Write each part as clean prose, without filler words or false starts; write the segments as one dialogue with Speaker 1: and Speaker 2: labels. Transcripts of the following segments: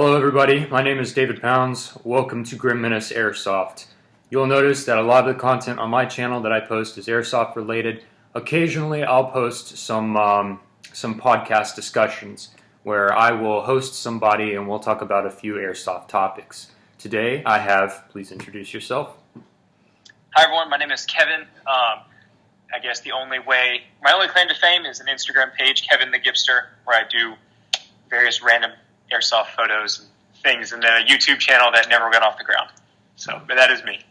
Speaker 1: Hello everybody, my name is David Pounds. Welcome to Grim Menace Airsoft. You'll notice that a lot of the content on my channel that I post is airsoft related. Occasionally I'll post some podcast discussions where I will host somebody and we'll talk about a few airsoft topics. Today I have, please introduce yourself.
Speaker 2: Hi everyone, my name is Kevin. I guess my only claim to fame is an Instagram page, Kevin the Gipster, where I do various random airsoft photos and things, and then a YouTube channel that never got off the ground. But that is me.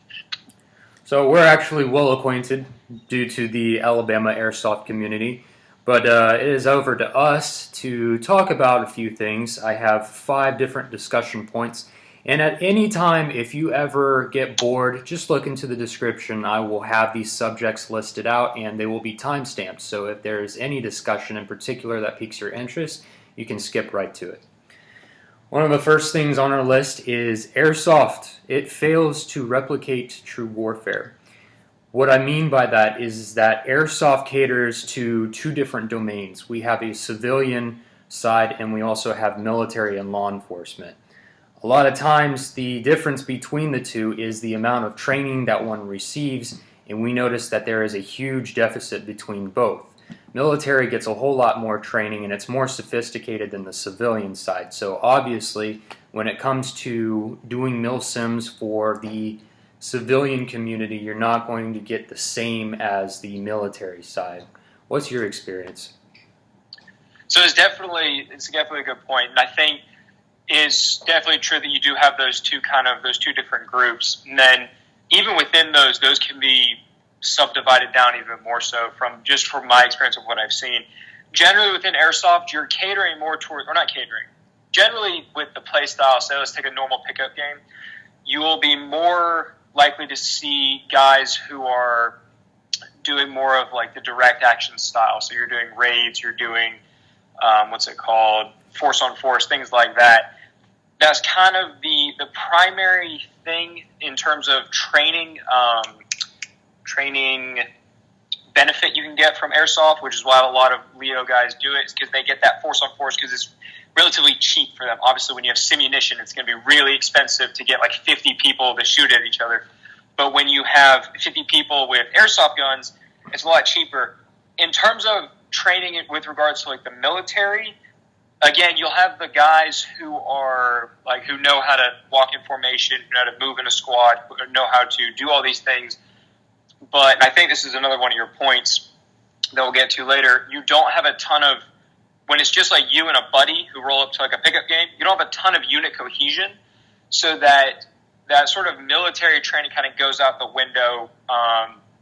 Speaker 1: So we're actually well acquainted due to the Alabama airsoft community, but it is over to us to talk about a few things. I have 5 different discussion points, and at any time, if you ever get bored, just look into the description. I will have these subjects listed out, and they will be timestamped, so if there is any discussion in particular that piques your interest, you can skip right to it. One of the first things on our list is airsoft. It fails to replicate true warfare. What I mean by that is that airsoft caters to 2 different domains. We have a civilian side and we also have military and law enforcement. A lot of times the difference between the two is the amount of training that one receives, and we notice that there is a huge deficit between both. Military gets a whole lot more training and it's more sophisticated than the civilian side. So obviously when it comes to doing mil sims for the civilian community, you're not going to get the same as the military side. What's your experience?
Speaker 2: So it's definitely a good point, and I think it's definitely true that you do have those two different groups, and then even within those can be subdivided down even more so from my experience of what I've seen. Generally within airsoft, you're catering more towards, or not catering, generally with the play style, say let's take a normal pickup game, you will be more likely to see guys who are doing more of like the direct action style. So you're doing raids, you're doing, force on force, things like that. That's kind of the primary thing in terms of training benefit you can get from airsoft, which is why a lot of Leo guys do it, is because they get that force on force because it's relatively cheap for them. Obviously, when you have simunition, it's going to be really expensive to get like 50 people to shoot at each other. But when you have 50 people with airsoft guns, it's a lot cheaper. In terms of training it with regards to like the military, again, you'll have the guys who know how to walk in formation, know how to move in a squad, know how to do all these things. But I think this is another one of your points that we'll get to later. You don't have a ton of, when it's just like you and a buddy who roll up to like a pickup game, you don't have a ton of unit cohesion, so that sort of military training kind of goes out the window.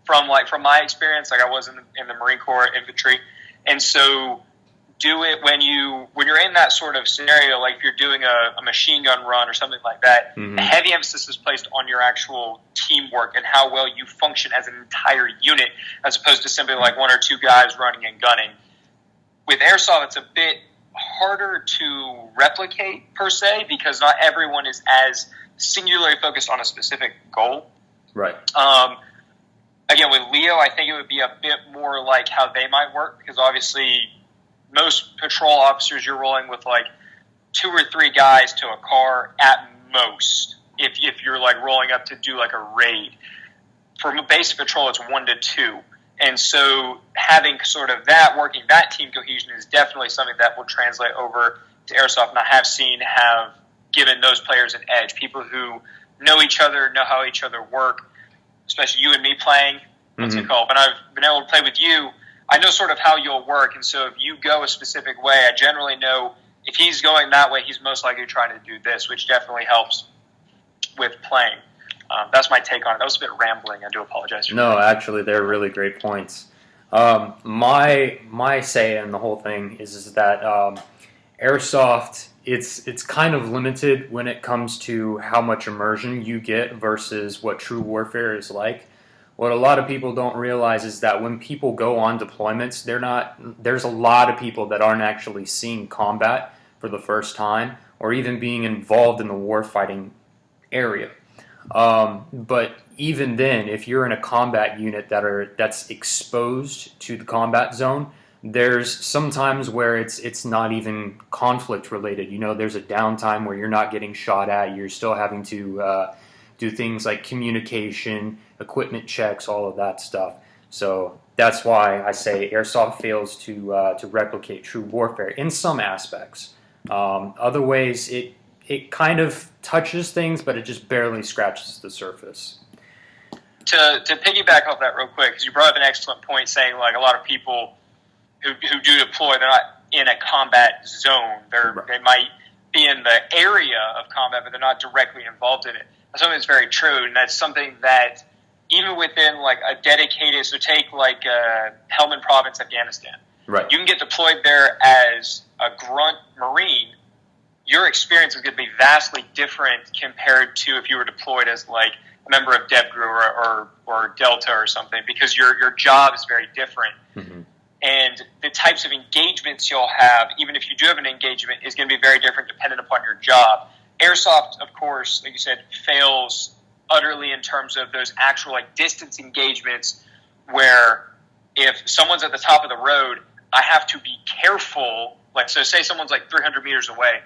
Speaker 2: From my experience, like I was in the Marine Corps infantry, and so do it when you're in that sort of scenario, like if you're doing a machine gun run or something like that. Mm-hmm. Heavy emphasis is placed on your actual teamwork and how well you function as an entire unit, as opposed to simply like 1 or 2 guys running and gunning. With airsoft, it's a bit harder to replicate per se, because not everyone is as singularly focused on a specific goal.
Speaker 1: Right.
Speaker 2: Again, with Leo, I think it would be a bit more like how they might work, because obviously most patrol officers, you're rolling with like 2 or 3 guys to a car at most. If you're like rolling up to do like a raid, for basic patrol, it's 1 to 2. And so having sort of that team cohesion is definitely something that will translate over to airsoft, and I have given those players an edge. People who know each other, know how each other work, especially you and me playing. When I've been able to play with you, I know sort of how you'll work, and so if you go a specific way, I generally know if he's going that way, he's most likely trying to do this, which definitely helps with playing. That's my take on it. That was a bit rambling. I do apologize for that.
Speaker 1: No, actually, they're really great points. My say in the whole thing is that airsoft, it's kind of limited when it comes to how much immersion you get versus what true warfare is like. What a lot of people don't realize is that when people go on deployments, there's a lot of people that aren't actually seeing combat for the first time or even being involved in the warfighting area. But even then, if you're in a combat unit that's exposed to the combat zone, There's some times where it's not even conflict related. There's a downtime where you're not getting shot at. You're still having to do things like communication, equipment checks, all of that stuff. So that's why I say airsoft fails to replicate true warfare in some aspects. Other ways, it kind of touches things, but it just barely scratches the surface.
Speaker 2: To piggyback off that real quick, because you brought up an excellent point, saying like a lot of people who do deploy, they're not in a combat zone. They might be in the area of combat, but they're not directly involved in it. That's something that's very true, and that's something that even within like a dedicated, so take like Helmand Province, Afghanistan.
Speaker 1: Right.
Speaker 2: You can get deployed there as a grunt Marine. Your experience is going to be vastly different compared to if you were deployed as like a member of DevGru or Delta or something, because your job is very different.
Speaker 1: Mm-hmm.
Speaker 2: And the types of engagements you'll have, even if you do have an engagement, is going to be very different dependent upon your job. Airsoft, of course, like you said, fails utterly in terms of those actual like distance engagements where if someone's at the top of the road, I have to be careful. Like, so say someone's like 300 meters away.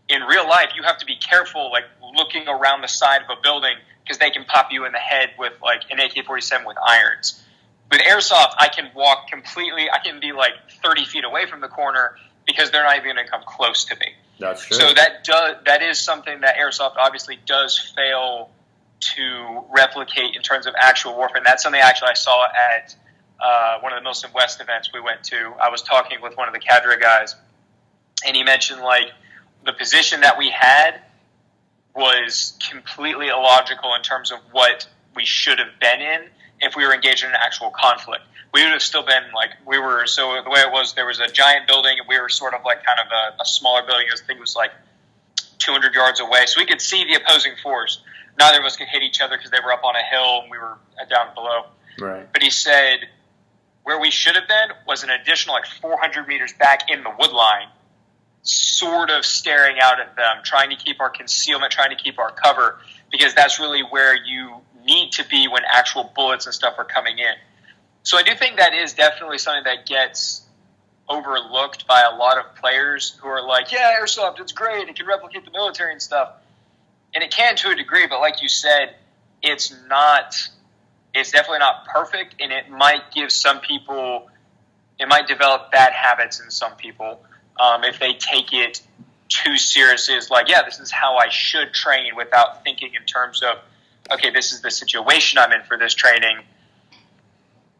Speaker 2: In real life, you have to be careful, like looking around the side of a building because they can pop you in the head with like an AK-47 with irons. With Airsoft, I can walk completely, I can be like 30 feet away from the corner because they're not even going to come close to me.
Speaker 1: That's true.
Speaker 2: So that is something that Airsoft obviously does fail to replicate in terms of actual warfare. And that's something actually I saw at one of the Milson West events we went to. I was talking with one of the cadre guys, and he mentioned like the position that we had was completely illogical in terms of what we should have been in if we were engaged in an actual conflict. We would have still been like, so the way it was, there was a giant building and we were sort of like kind of a smaller building. I think it was like 200 yards away. So we could see the opposing force. Neither of us could hit each other because they were up on a hill and we were down below.
Speaker 1: Right.
Speaker 2: But he said where we should have been was an additional like 400 meters back in the wood line, sort of staring out at them, trying to keep our concealment, trying to keep our cover, because that's really where you need to be when actual bullets and stuff are coming in. So I do think that is definitely something that gets overlooked by a lot of players who are like, yeah, Airsoft, it's great, it can replicate the military and stuff. And it can to a degree, but like you said, it's definitely not perfect, and it might give some people, it might develop bad habits in some people if they take it too seriously. It's like, yeah, this is how I should train without thinking in terms of, okay, this is the situation I'm in for this training.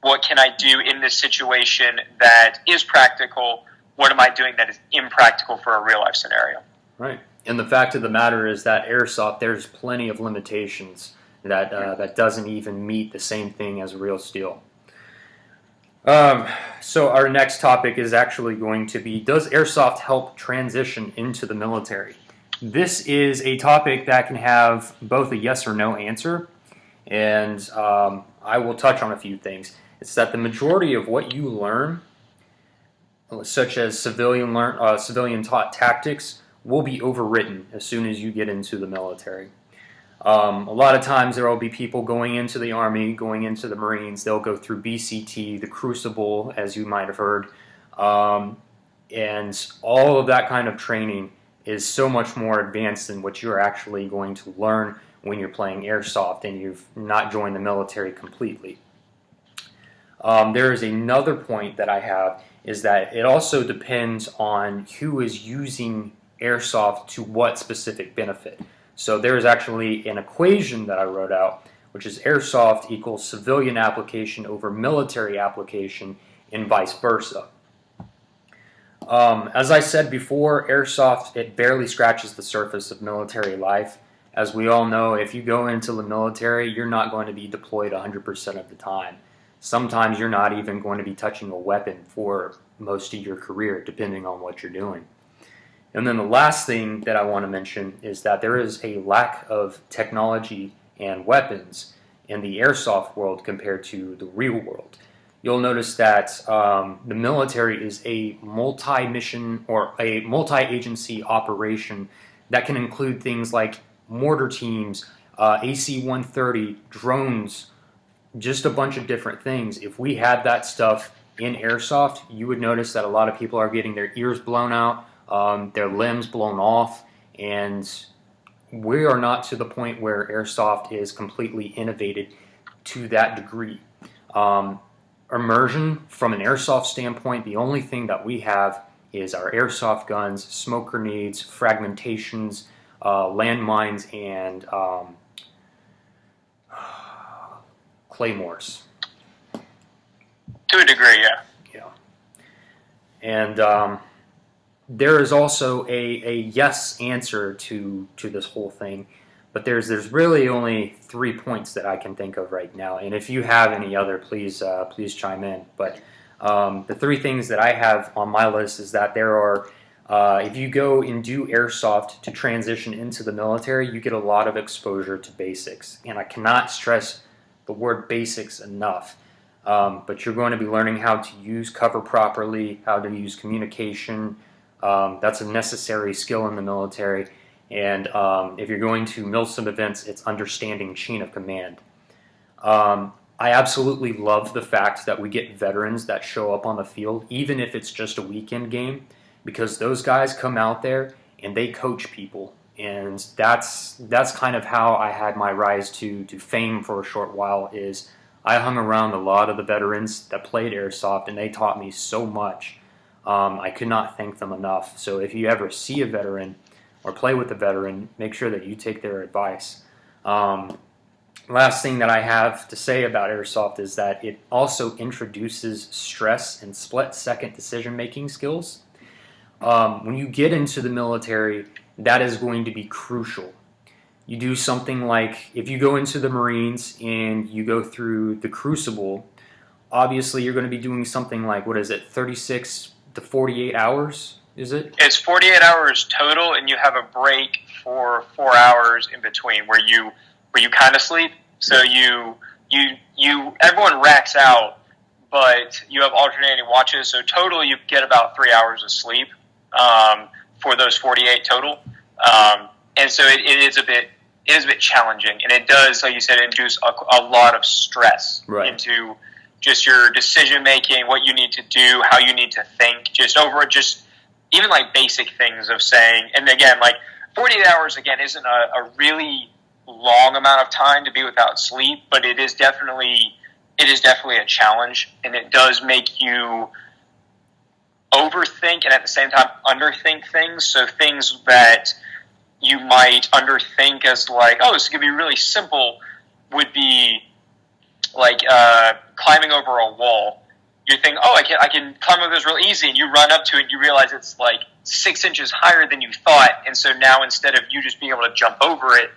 Speaker 2: What can I do in this situation that is practical? What am I doing that is impractical for a real life scenario?
Speaker 1: Right. And the fact of the matter is that Airsoft, there's plenty of limitations that doesn't even meet the same thing as real steel. So our next topic is actually going to be, does Airsoft help transition into the military? This is a topic that can have both a yes or no answer, and I will touch on a few things. It's that the majority of what you learn, such as civilian taught tactics, will be overwritten as soon as you get into the military. A lot of times there will be people going into the Army, going into the Marines. They'll go through BCT, the Crucible, as you might have heard, and all of that kind of training is so much more advanced than what you're actually going to learn when you're playing Airsoft and you've not joined the military completely. There is another point that I have, is that it also depends on who is using Airsoft to what specific benefit. So there is actually an equation that I wrote out, which is Airsoft equals civilian application over military application and vice versa. As I said before, Airsoft, it barely scratches the surface of military life. As we all know, if you go into the military, you're not going to be deployed 100% of the time. Sometimes you're not even going to be touching a weapon for most of your career, depending on what you're doing. And then the last thing that I want to mention is that there is a lack of technology and weapons in the Airsoft world compared to the real world. You'll notice that the military is a multi-mission or a multi-agency operation that can include things like mortar teams, AC-130, drones, just a bunch of different things. If we had that stuff in Airsoft, you would notice that a lot of people are getting their ears blown out, their limbs blown off, and we are not to the point where Airsoft is completely innovated to that degree. Immersion, from an Airsoft standpoint, the only thing that we have is our Airsoft guns, smoke grenades, fragmentations, landmines, and claymores.
Speaker 2: To a degree, yeah.
Speaker 1: Yeah. And there is also a yes answer to this whole thing, but there's really only 3 points that I can think of right now. And if you have any other, please chime in. But the 3 things that I have on my list is that there are, if you go and do Airsoft to transition into the military, you get a lot of exposure to basics. And I cannot stress the word basics enough. But you're going to be learning how to use cover properly, how to use communication. That's a necessary skill in the military. And if you're going to MILSIM events, it's understanding chain of command. I absolutely love the fact that we get veterans that show up on the field, even if it's just a weekend game, because those guys come out there and they coach people. And that's kind of how I had my rise to fame for a short while. Is I hung around a lot of the veterans that played Airsoft, and they taught me so much. I could not thank them enough. So if you ever see a veteran or play with a veteran, make sure that you take their advice. Last thing that I have to say about Airsoft is that it also introduces stress and split-second decision-making skills. When you get into the military, that is going to be crucial. You do something like, if you go into the Marines and you go through the Crucible, obviously you're going to be doing something like, 36 to 48 hours, is it?
Speaker 2: It's 48 hours total, and you have a break for 4 hours in between where you kind of sleep. So everyone racks out, but you have alternating watches. So total, you get about 3 hours of sleep for those 48 total. And so it is a bit challenging, and it does, like you said, induce a lot of stress into just your decision making, what you need to do, how you need to think, just even like basic things of saying. And again, like 48 hours again isn't a really long amount of time to be without sleep, but it is definitely a challenge, and it does make you overthink and at the same time underthink things. So things that you might underthink as like, oh, this is going to be really simple, would be like climbing over a wall. You think, oh, I can climb over this real easy, and you run up to it and you realize it's like 6 inches higher than you thought, and so now instead of you just being able to jump over it,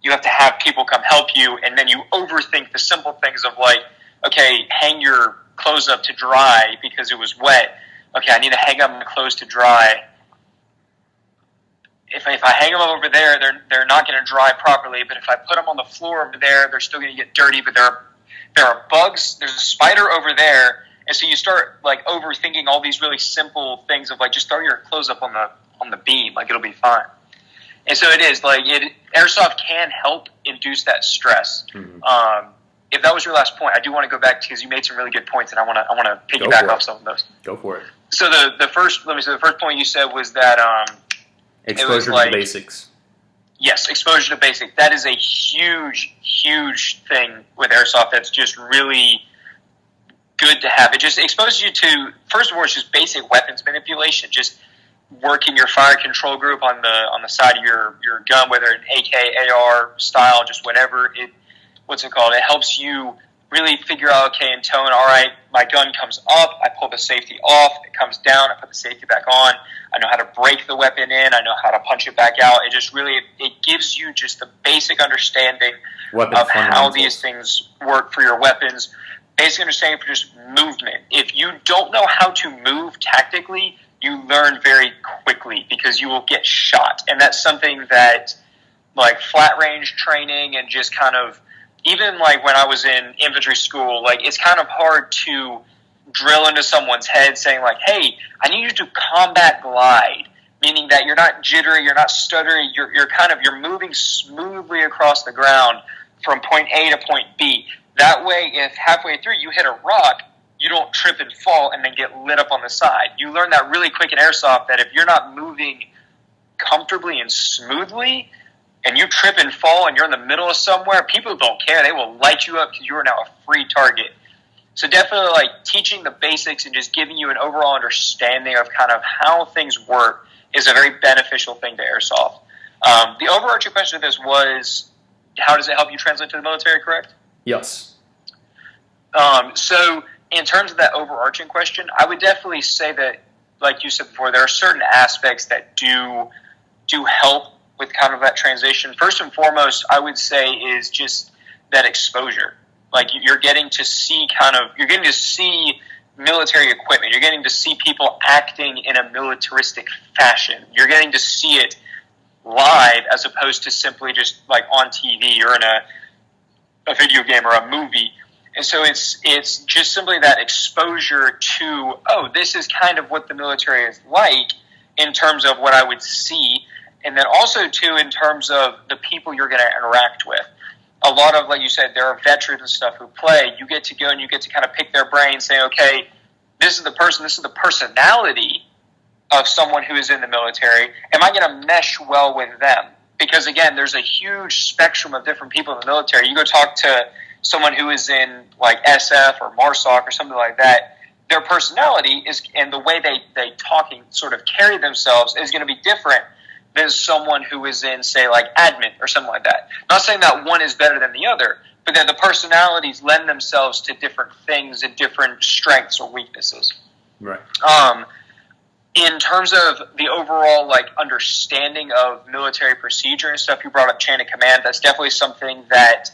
Speaker 2: you have to have people come help you, and then you overthink the simple things of like, okay, hang your clothes up to dry because it was wet. Okay, I need to hang up my clothes to dry. If I hang them over there, they're not going to dry properly. But if I put them on the floor over there, they're still going to get dirty. But there are bugs. There's a spider over there, and so you start like overthinking all these really simple things of like just throw your clothes up on the beam, like it'll be fine. And so it is like Airsoft can help induce that stress. Mm-hmm. If that was your last point, I do want to go back because you made some really good points, and I want to piggyback off some of those.
Speaker 1: Go for it.
Speaker 2: So the first point you said was that
Speaker 1: exposure to the basics.
Speaker 2: Yes, exposure to basics. That is a huge, huge thing with Airsoft. That's just really good to have. It just exposes you to, first of all, it's just basic weapons manipulation. Just working your fire control group on the side of your gun, whether an AK, AR style, just whatever. It helps you really figure out, okay, in tone, all right, my gun comes up, I pull the safety off, it comes down, I put the safety back on, I know how to break the weapon in, I know how to punch it back out. It just really, it gives you just the basic understanding of how these things work for your weapons, basic understanding for just movement. If you don't know how to move tactically, you learn very quickly because you will get shot. And that's something that, like, flat range training and just kind of, even like when I was in infantry school, like it's kind of hard to drill into someone's head saying like, hey, I need you to combat glide, meaning that you're not jittery, you're not stuttering, you're moving smoothly across the ground from point A to point B. That way, if halfway through you hit a rock, you don't trip and fall and then get lit up on the side. You learn that really quick in airsoft, that if you're not moving comfortably and smoothly and you trip and fall and you're in the middle of somewhere, people don't care. They will light you up because you are now a free target. So definitely like teaching the basics and just giving you an overall understanding of kind of how things work is a very beneficial thing to airsoft. The overarching question of this was, how does it help you translate to the military, correct?
Speaker 1: Yes.
Speaker 2: So in terms of that overarching question, I would definitely say that, like you said before, there are certain aspects that do help with kind of that transition. First and foremost, I would say is just that exposure. Like you're getting to see military equipment. You're getting to see people acting in a militaristic fashion. You're getting to see it live as opposed to simply just like on TV or in a video game or a movie. And so it's just simply that exposure to, oh, this is kind of what the military is like in terms of what I would see. And then also, too, in terms of the people you're going to interact with. A lot of, like you said, there are veterans and stuff who play. You get to go and you get to kind of pick their brain, say, okay, this is the person, this is the personality of someone who is in the military. Am I going to mesh well with them? Because, again, there's a huge spectrum of different people in the military. You go talk to someone who is in, like, SF or MARSOC or something like that, their personality is, and the way they talk and sort of carry themselves is going to be different than someone who is in, say, like admin or something like that. Not saying that one is better than the other, but that the personalities lend themselves to different things and different strengths or weaknesses.
Speaker 1: Right.
Speaker 2: In terms of the overall like understanding of military procedure and stuff, you brought up chain of command. That's definitely something that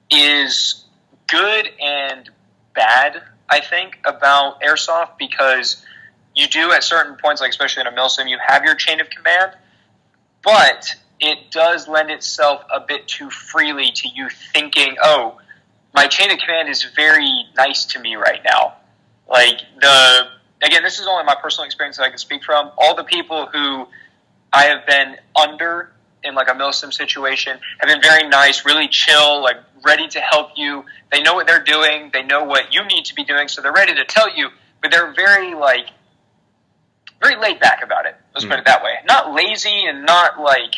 Speaker 2: is good and bad, I think, about airsoft, because you do at certain points, like especially in a milsim, you have your chain of command, but it does lend itself a bit too freely to you thinking, oh, my chain of command is very nice to me right now. Like, again, this is only my personal experience that I can speak from. All the people who I have been under in like a milsim situation have been very nice, really chill, like ready to help you. They know what they're doing. They know what you need to be doing, so they're ready to tell you, but they're very laid back about it. Let's put it that way. Not lazy and not like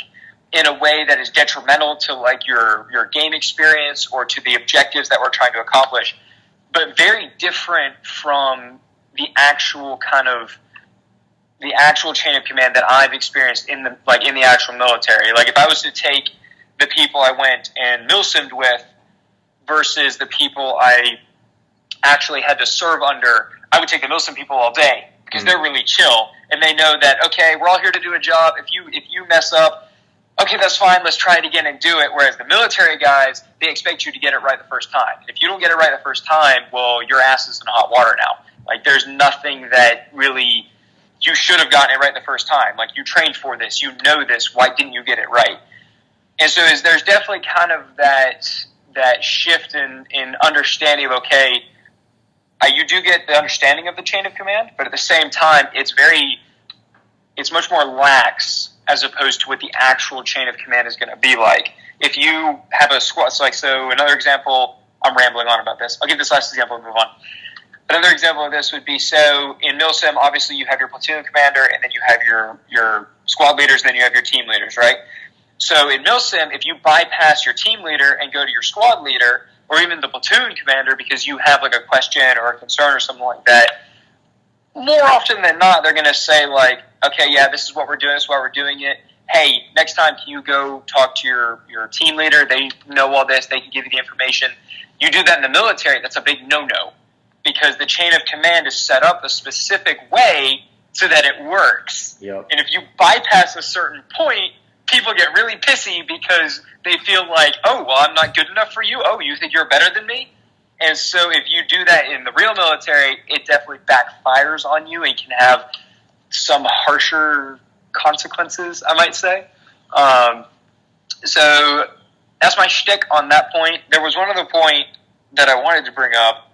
Speaker 2: in a way that is detrimental to like your game experience or to the objectives that we're trying to accomplish, but very different from the actual chain of command that I've experienced in the actual military. Like if I was to take the people I went and milsimmed with versus the people I actually had to serve under, I would take the milsim people all day, because they're really chill, and they know that, okay, we're all here to do a job. If you mess up, okay, that's fine, let's try it again and do it. Whereas the military guys, they expect you to get it right the first time. And if you don't get it right the first time, well, your ass is in hot water now. Like, there's nothing that really, you should have gotten it right the first time. Like, you trained for this, you know this, why didn't you get it right? And so there's definitely kind of that shift in understanding of, okay, you do get the understanding of the chain of command, but at the same time, it's much more lax as opposed to what the actual chain of command is going to be like. If you have a squad, so another example, I'm rambling on about this. I'll give this last example and move on. Another example of this would be, so in milsim, obviously you have your platoon commander, and then you have your squad leaders, and then you have your team leaders, right? So in milsim, if you bypass your team leader and go to your squad leader, or even the platoon commander, because you have like a question or a concern or something like that, more often than not, they're going to say like, okay, yeah, this is what we're doing, this is why we're doing it. Hey, next time can you go talk to your team leader? They know all this, they can give you the information. You do that in the military, that's a big no-no, because the chain of command is set up a specific way so that it works.
Speaker 1: Yep.
Speaker 2: And if you bypass a certain point, people get really pissy because they feel like, oh, well, I'm not good enough for you. Oh, you think you're better than me? And so if you do that in the real military, it definitely backfires on you and can have some harsher consequences, I might say. So that's my shtick on that point. There was one other point that I wanted to bring up.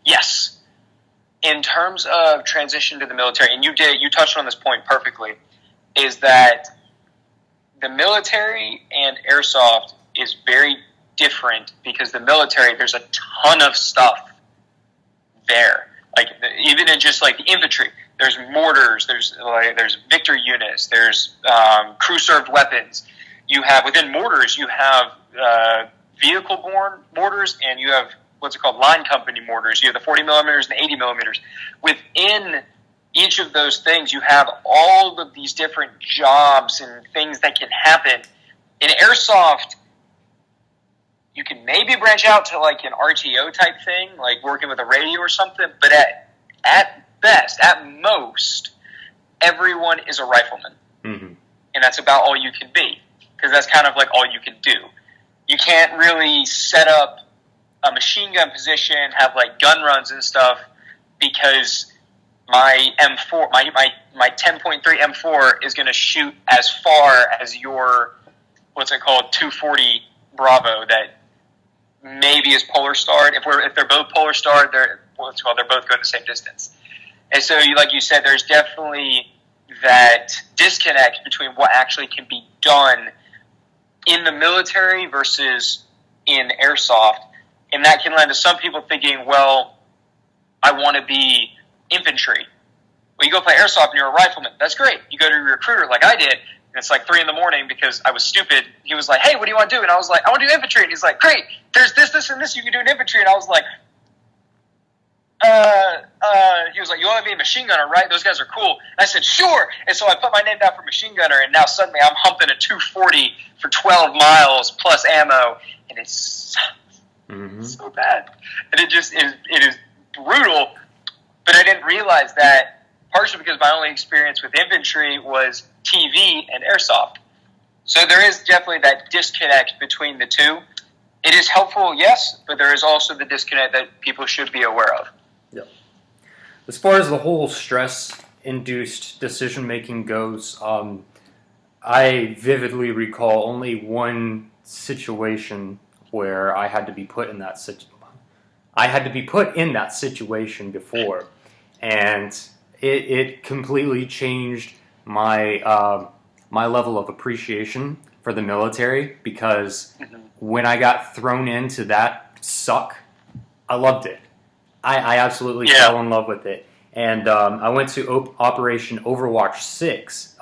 Speaker 2: Yes. In terms of transition to the military, and you touched on this point perfectly, is that the military and airsoft is very different, because the military, there's a ton of stuff there. Like even in just like the infantry, there's mortars, there's Victor units, there's crew served weapons. You have within mortars, you have vehicle borne mortars, and you have what's it called, line company mortars. You have the 40 millimeters and the 80 millimeters. Within each of those things, you have all of these different jobs and things that can happen. In Airsoft, you can maybe branch out to like an RTO type thing, like working with a radio or something, but at best, at most, everyone is a rifleman.
Speaker 1: Mm-hmm.
Speaker 2: And that's about all you can be, because that's kind of like all you can do. You can't really set up a machine gun position, have like gun runs and stuff, because my M4, my 10.3 M4 is going to shoot as far as your, what's it called, 240 Bravo that maybe is polar starred. If they're both polar starred, they're both going the same distance. And so, like you said, there's definitely that disconnect between what actually can be done in the military versus in Airsoft. And that can lend to some people thinking, well, I want to be infantry. Well, you go play Airsoft and you're a rifleman. That's great. You go to your recruiter like I did, and it's like 3 a.m. because I was stupid. He was like, hey, what do you want to do? And I was like, I want to do infantry. And he's like, great. There's this, and this you can do in infantry. And I was like, he was like, you want to be a machine gunner, right? Those guys are cool. And I said, sure. And so I put my name down for machine gunner, and now suddenly I'm humping a 240 for 12 miles plus ammo, and it's so bad. And it is brutal, but I didn't realize that partially because my only experience with infantry was TV and Airsoft. So there is definitely that disconnect between the two. It is helpful, yes, but there is also the disconnect that people should be aware of.
Speaker 1: Yep. As far as the whole stress-induced decision-making goes, I vividly recall only one situation where I had to be put in that situation before, and it completely changed my my level of appreciation for the military, because when I got thrown into that suck, I loved it. I absolutely fell in love with it. And I went to Operation Overwatch 6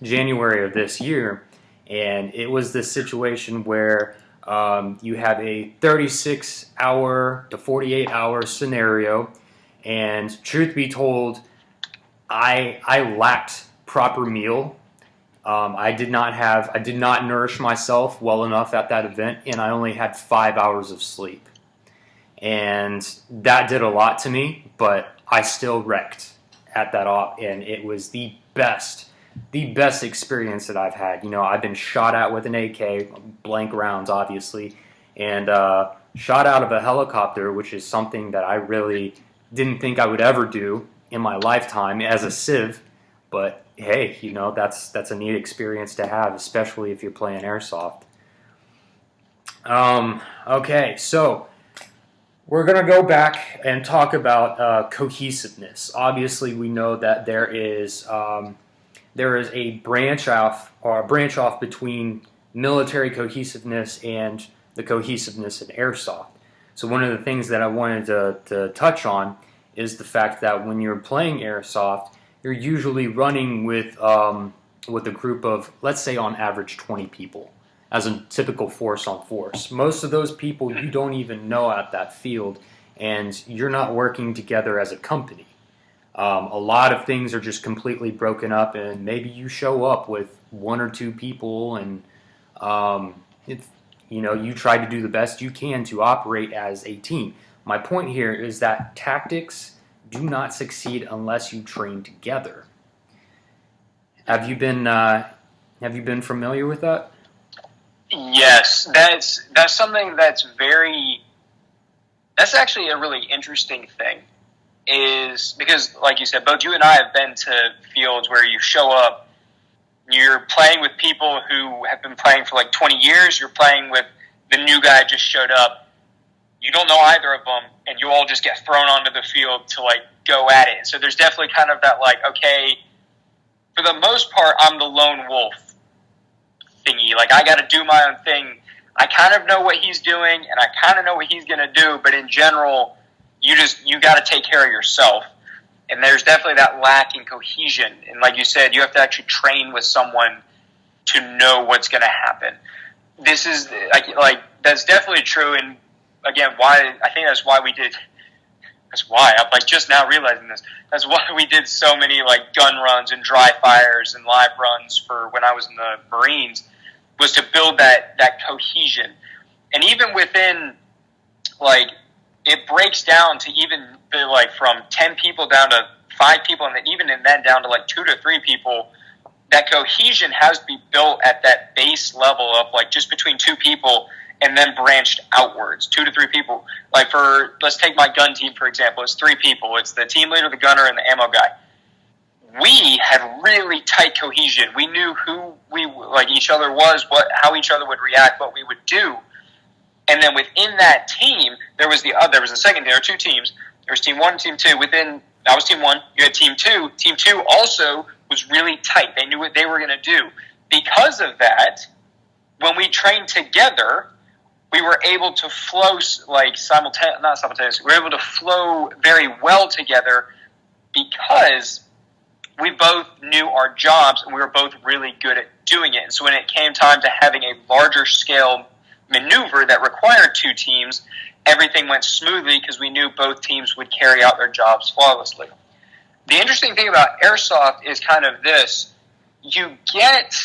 Speaker 1: January of this year, and it was this situation where you have a 36-hour to 48-hour scenario, and truth be told, I lacked proper meal. I did not nourish myself well enough at that event, and I only had 5 hours of sleep. And that did a lot to me, but I still wrecked at that op, and it was the best experience that I've had. You know, I've been shot at with an AK, blank rounds, obviously, and shot out of a helicopter, which is something that I really didn't think I would ever do in my lifetime as a civ. But hey, you know, that's a neat experience to have, especially if you're playing Airsoft. Okay, so we're going to go back and talk about cohesiveness. Obviously, we know that there is a branch off between military cohesiveness and the cohesiveness in Airsoft. So one of the things that I wanted to touch on is the fact that when you're playing Airsoft, you're usually running with a group of, let's say on average, 20 people as a typical force-on-force. Most of those people you don't even know at that field, and you're not working together as a company. A lot of things are just completely broken up, and maybe you show up with 1 or 2 people, and you try to do the best you can to operate as a team. My point here is that tactics do not succeed unless you train together. Have you been familiar with that?
Speaker 2: Yes, that's something that's actually a really interesting thing, is because, like you said, both you and I have been to fields where you show up, you're playing with people who have been playing for like 20 years, you're playing with the new guy just showed up, you don't know either of them, and you all just get thrown onto the field to like go at it. So there's definitely kind of that like, okay, for the most part, I'm the lone wolf thingy. Like, I got to do my own thing. I kind of know what he's doing, and I kind of know what he's going to do, but in general, you got to take care of yourself. And there's definitely that lack in cohesion. And like you said, you have to actually train with someone to know what's going to happen. This is like that's definitely true. And again, I think that's why we did. That's why I'm like just now realizing this. That's why we did so many like gun runs and dry fires and live runs for when I was in the Marines, was to build that cohesion. And even within, like, it breaks down to even like from 10 people down to 5 people, and then even in then down to like 2 to 3 people. That cohesion has to be built at that base level of like just between 2 people, and then branched outwards, 2 to 3 people. Like let's take my gun team, for example. It's 3 people. It's the team leader, the gunner, and the ammo guy. We had really tight cohesion. We knew who each other was, how each other would react, what we would do. And then within that team, there was a second. There were 2 teams. There was team 1 and team 2. I was team 1. You had team 2. Team 2 also was really tight. They knew what they were going to do. Because of that, when we trained together, we were able to flow not simultaneously. We were able to flow very well together because we both knew our jobs and we were both really good at doing it. And so when it came time to having a larger scale maneuver that required 2 teams, everything went smoothly because we knew both teams would carry out their jobs flawlessly. The interesting thing about Airsoft is kind of this. You get,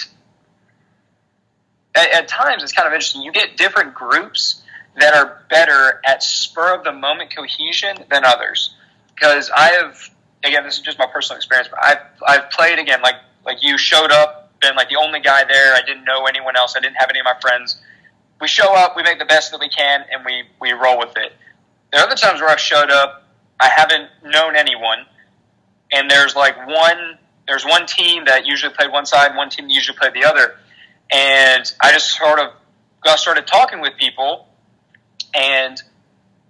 Speaker 2: at times it's kind of interesting, you get different groups that are better at spur-of-the-moment cohesion than others. Because again, this is just my personal experience, but I've played, again, like you showed up, been like the only guy there, I didn't know anyone else, I didn't have any of my friends. We show up, we make the best that we can, and we roll with it. There are other times where I've showed up, I haven't known anyone, and there's one team that usually played one side, and one team that usually played the other, and I just sort of started talking with people, and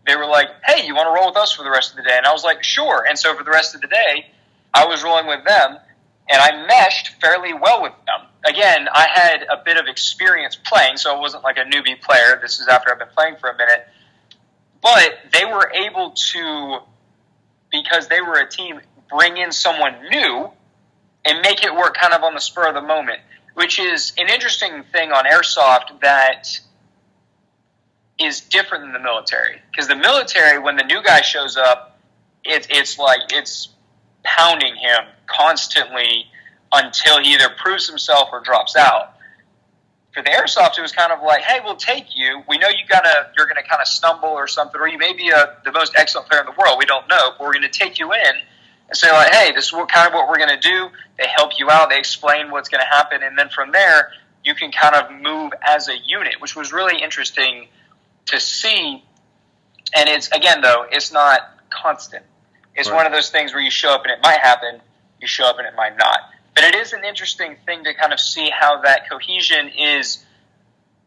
Speaker 2: they were like, hey, you want to roll with us for the rest of the day? And I was like, sure. And so for the rest of the day, I was rolling with them, and I meshed fairly well with them. Again, I had a bit of experience playing, so it wasn't like a newbie player. This is after I've been playing for a minute. But they were able to, because they were a team, bring in someone new and make it work kind of on the spur of the moment, which is an interesting thing on Airsoft that is different than the military. Because the military, when the new guy shows up, it's like it's pounding him constantly until he either proves himself or drops out. For the Airsoft, it was kind of like, hey, we'll take you. We know you're gonna kind of stumble or something, or you may be the most excellent player in the world. We don't know, but we're going to take you in and say, like, hey, this is what we're going to do. They help you out. They explain what's going to happen, and then from there, you can kind of move as a unit, which was really interesting to see. And it's not constant. It's
Speaker 1: right.
Speaker 2: One of those things where you show up and it might happen, you show up and it might not. But it is an interesting thing to kind of see how that cohesion is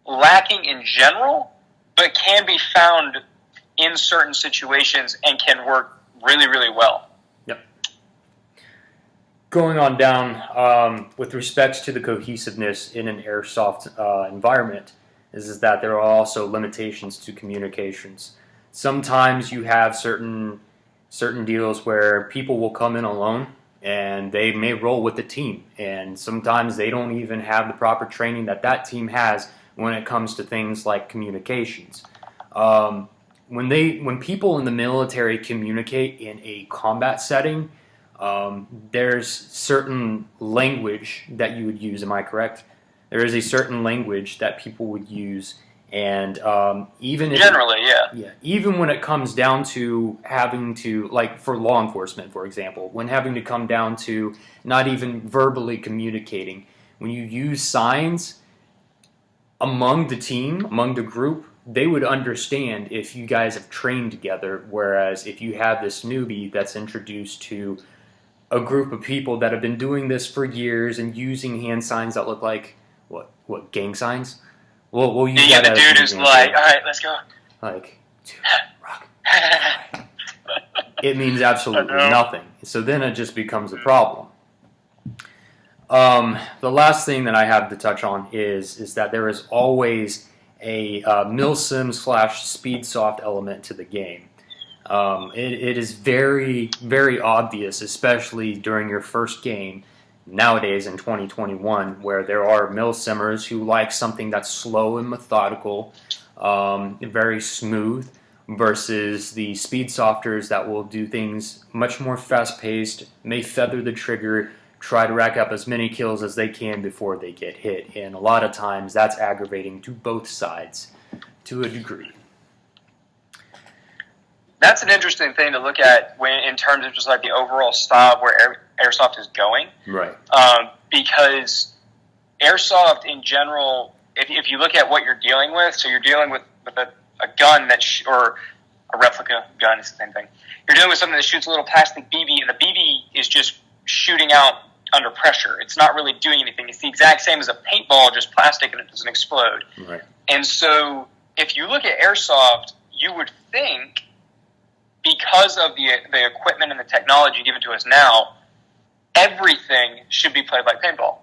Speaker 2: lacking in general, but can be found in certain situations and can work really, really well.
Speaker 1: Yep. Going on down, with respects to the cohesiveness in an Airsoft environment, is that there are also limitations to communications. Sometimes you have certain deals where people will come in alone and they may roll with the team, and sometimes they don't even have the proper training that team has when it comes to things like communications. When people in the military communicate in a combat setting, there's certain language that you would use. Am I correct? There is a certain language that people would use, and even when it comes down to having to, like for law enforcement, for example, when having to come down to not even verbally communicating, when you use signs among the team, among the group, they would understand if you guys have trained together, whereas if you have this newbie that's introduced to a group of people that have been doing this for years and using hand signs that look like what gang signs? Well, you
Speaker 2: yeah, the dude is like, all right, let's go.
Speaker 1: Like, dude, rock. It means absolutely nothing. So then it just becomes a problem. The last thing that I have to touch on is that there is always a milsim/speedsoft element to the game. It is very, very obvious, especially during your first game nowadays in 2021, where there are milsimmers who like something that's slow and methodical, very smooth, versus the speed softers that will do things much more fast paced, may feather the trigger, try to rack up as many kills as they can before they get hit. And a lot of times that's aggravating to both sides to a degree.
Speaker 2: That's an interesting thing to look at when, in terms of just like the overall style of where Airsoft is going.
Speaker 1: Right.
Speaker 2: Because Airsoft in general, if you look at what you're dealing with, so you're dealing with a gun or a replica gun, it's the same thing. You're dealing with something that shoots a little plastic BB, and the BB is just shooting out under pressure. It's not really doing anything. It's the exact same as a paintball, just plastic, and it doesn't explode.
Speaker 1: Right.
Speaker 2: And so if you look at Airsoft, you would think, because of the equipment and the technology given to us now, everything should be played like paintball.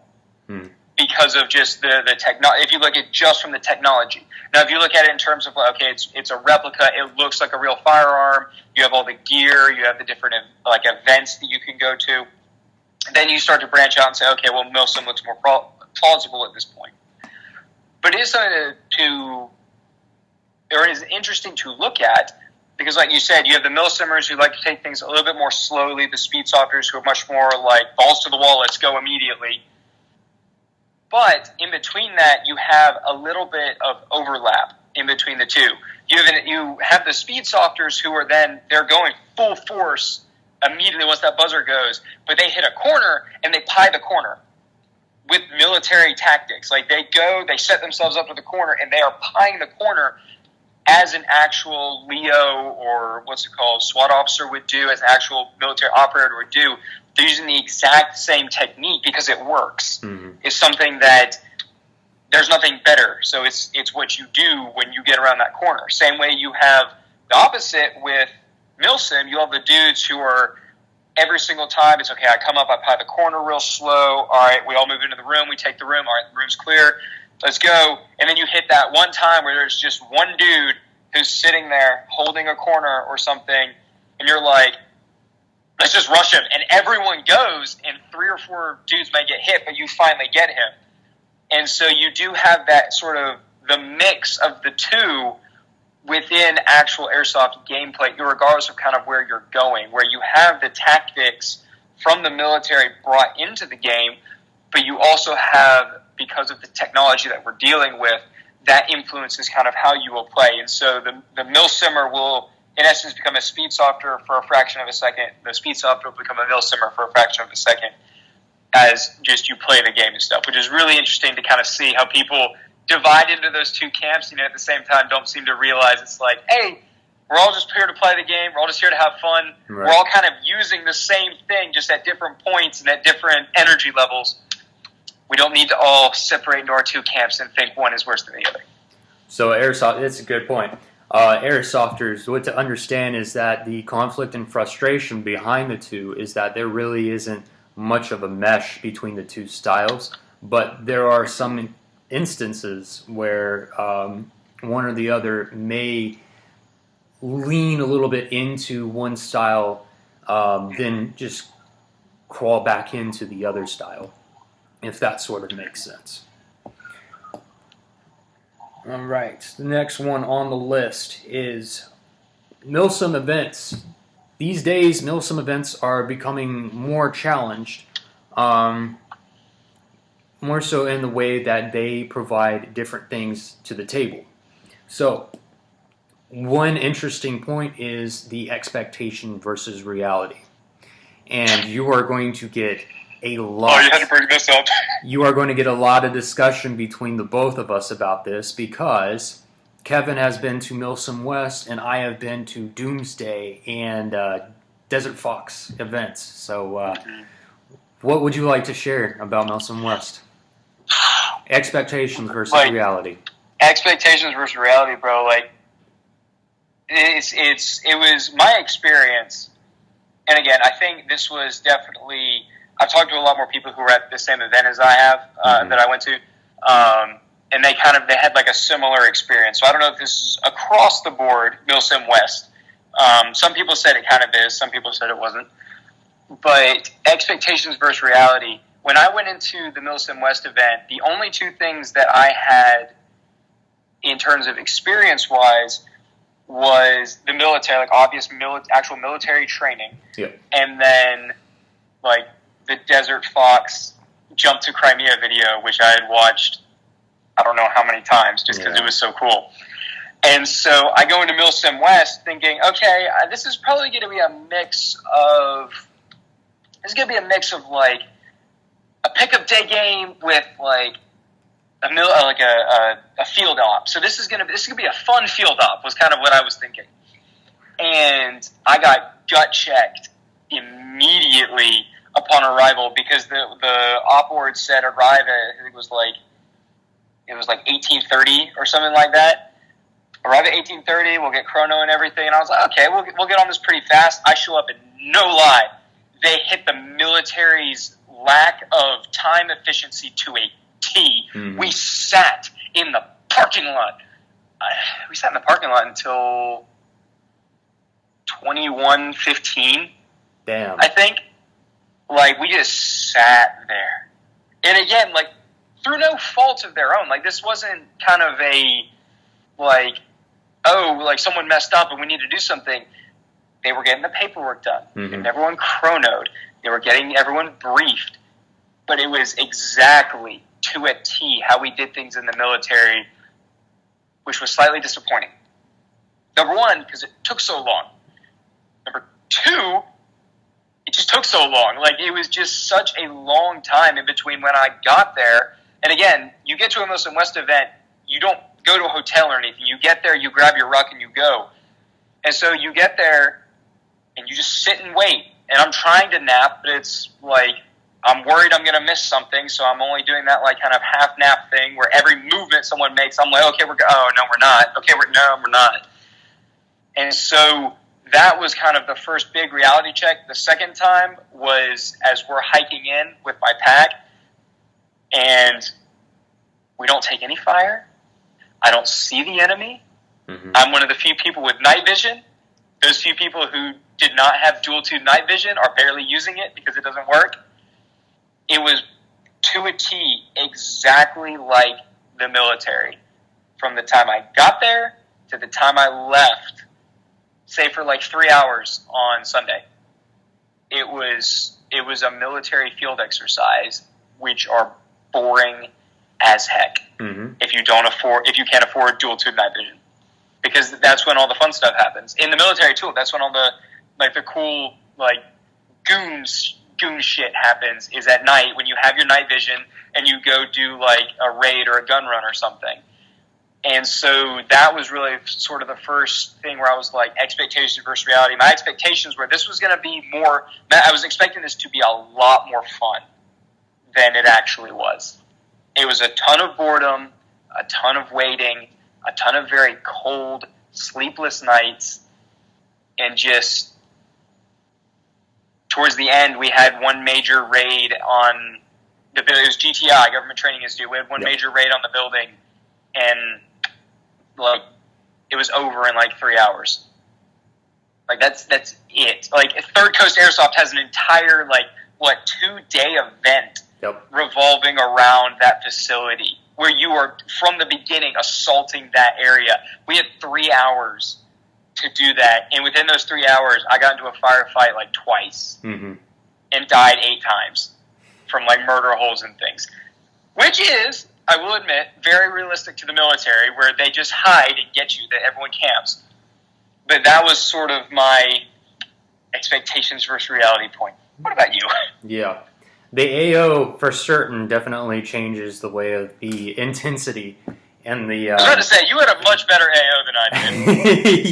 Speaker 2: Because of just the technology. If you look at just from the technology. Now, if you look at it in terms of, okay, it's a replica, it looks like a real firearm, you have all the gear, you have the different like events that you can go to, then you start to branch out and say, okay, well, Milsim looks more plausible at this point. But it is something or it is interesting to look at, because like you said, you have the milsimmers who like to take things a little bit more slowly, the speed softers who are much more like balls to the wall, let's go immediately. But in between that, you have a little bit of overlap in between the two. You have the speed softers who are they're going full force immediately once that buzzer goes, but they hit a corner and they pie the corner with military tactics. Like they set themselves up to the corner and they are pieing the corner as an actual Leo or what's it called, SWAT officer would do, as an actual military operator would do. They're using the exact same technique because it works. Mm-hmm. It's something that there's nothing better. So it's what you do when you get around that corner. Same way you have the opposite with Milsim. You have the dudes who are every single time, it's okay, I come up, I pie the corner real slow. All right, we all move into the room. We take the room. All right, the room's clear. Let's go. And then you hit that one time where there's just one dude who's sitting there holding a corner or something, and you're like, let's just rush him. And everyone goes, and 3 or 4 dudes may get hit, but you finally get him. And so you do have that sort of the mix of the two within actual Airsoft gameplay, regardless of kind of where you're going, where you have the tactics from the military brought into the game, but you also have, because of the technology that we're dealing with, that influences kind of how you will play. And so the milsimmer will, in essence, become a speed softer for a fraction of a second. The speed softer will become a milsimmer for a fraction of a second as just you play the game and stuff, which is really interesting to kind of see how people divide into those two camps, at the same time don't seem to realize it's like, hey, we're all just here to play the game. We're all just here to have fun. Right. We're all kind of using the same thing, just at different points and at different energy levels. We don't need to all separate into our two camps and think one is worse than the other.
Speaker 1: So Airsoft, that's a good point. Airsofters, what to understand is that the conflict and frustration behind the two is that there really isn't much of a mesh between the two styles, but there are some instances where one or the other may lean a little bit into one style, then just crawl back into the other style, if that sort of makes sense. All right, the next one on the list is Milsim events. These days, Milsim events are becoming more challenged, more so in the way that they provide different things to the table. So, one interesting point is the expectation versus reality. And you are going to get a lot.
Speaker 2: Oh, you had to bring this up.
Speaker 1: You are going to get a lot of discussion between the both of us about this, because Kevin has been to Milsim West and I have been to Doomsday and Desert Fox events. So what would you like to share about Milsim West? Expectations versus reality.
Speaker 2: Expectations versus reality, bro. Like, it was my experience. And again, I think this was definitely, I've talked to a lot more people who were at the same event as I have, that I went to, and they had like a similar experience. So I don't know if this is across the board, Milsim West, Some people said it kind of is. Some people said it wasn't. But expectations versus reality. When I went into the Milsim West event, the only two things that I had in terms of experience-wise was the military, like obvious actual military training, and then like the Desert Fox Jump to Crimea video, which I had watched I don't know how many times just because it was so cool. And so I go into Milsim West thinking, okay, this is probably going to be a mix of like a pickup day game with like a field op. So this is gonna be a fun field op was kind of what I was thinking. And I got gut checked immediately upon arrival because the op board said arrive at, I think it was like 18:30 or something like that. Arrive at 18:30, we'll get chrono and everything. And I was like, okay, we'll get on this pretty fast. I show up and no lie, they hit the military's lack of time efficiency to a T. Mm-hmm. We sat in the parking lot. Until 21:15.
Speaker 3: Damn.
Speaker 2: I think. Like, we just sat there. And again, like, through no fault of their own. Like, this wasn't kind of a, like, oh, like, someone messed up and we need to do something. They were getting the paperwork done. Mm-hmm. And everyone chronoed. They were getting everyone briefed. But it was exactly to a T how we did things in the military, which was slightly disappointing. Number one, because it took so long. Number two, it just took so long. Like, it was just such a long time in between when I got there. And again, you get to a Milsim West event, you don't go to a hotel or anything. You get there, you grab your ruck, and you go. And so you get there, and you just sit and wait. And I'm trying to nap, but it's like, I'm worried I'm going to miss something, so I'm only doing that like kind of half nap thing where every movement someone makes, I'm like, okay, oh, no, we're not. Okay, we're not. And so that was kind of the first big reality check. The second time was as we're hiking in with my pack, and we don't take any fire. I don't see the enemy. Mm-hmm. I'm one of the few people with night vision. Those few people who did not have dual tube night vision are barely using it because it doesn't work. It was to a T exactly like the military. From the time I got there to the time I left, say for like 3 hours on Sunday, it was a military field exercise, which are boring as heck. Mm-hmm. If you can't afford dual tube night vision, because that's when all the fun stuff happens in the military too. That's when all the cool goon shit happens, is at night when you have your night vision and you go do like a raid or a gun run or something. And so that was really sort of the first thing where I was like, expectations versus reality. My expectations were this was going to be more, I was expecting this to be a lot more fun than it actually was. It was a ton of boredom, a ton of waiting, a ton of very cold, sleepless nights, and just towards the end, we had one major raid on the building. It was GTI, Government Training Institute. We had one major raid on the building, and like it was over in like 3 hours. Like that's it. Like Third Coast Airsoft has an entire 2-day event revolving around that facility where you are from the beginning assaulting that area. We had 3 hours to do that, and within those 3 hours, I got into a firefight like twice and died 8 times from like murder holes and things, which is, I will admit, very realistic to the military, where they just hide and get you, that everyone camps. But that was sort of my expectations versus reality point. What about you?
Speaker 3: Yeah. The AO, for certain, definitely changes the way of the intensity and the...
Speaker 2: I was about to say, you had a much better AO than I
Speaker 3: did.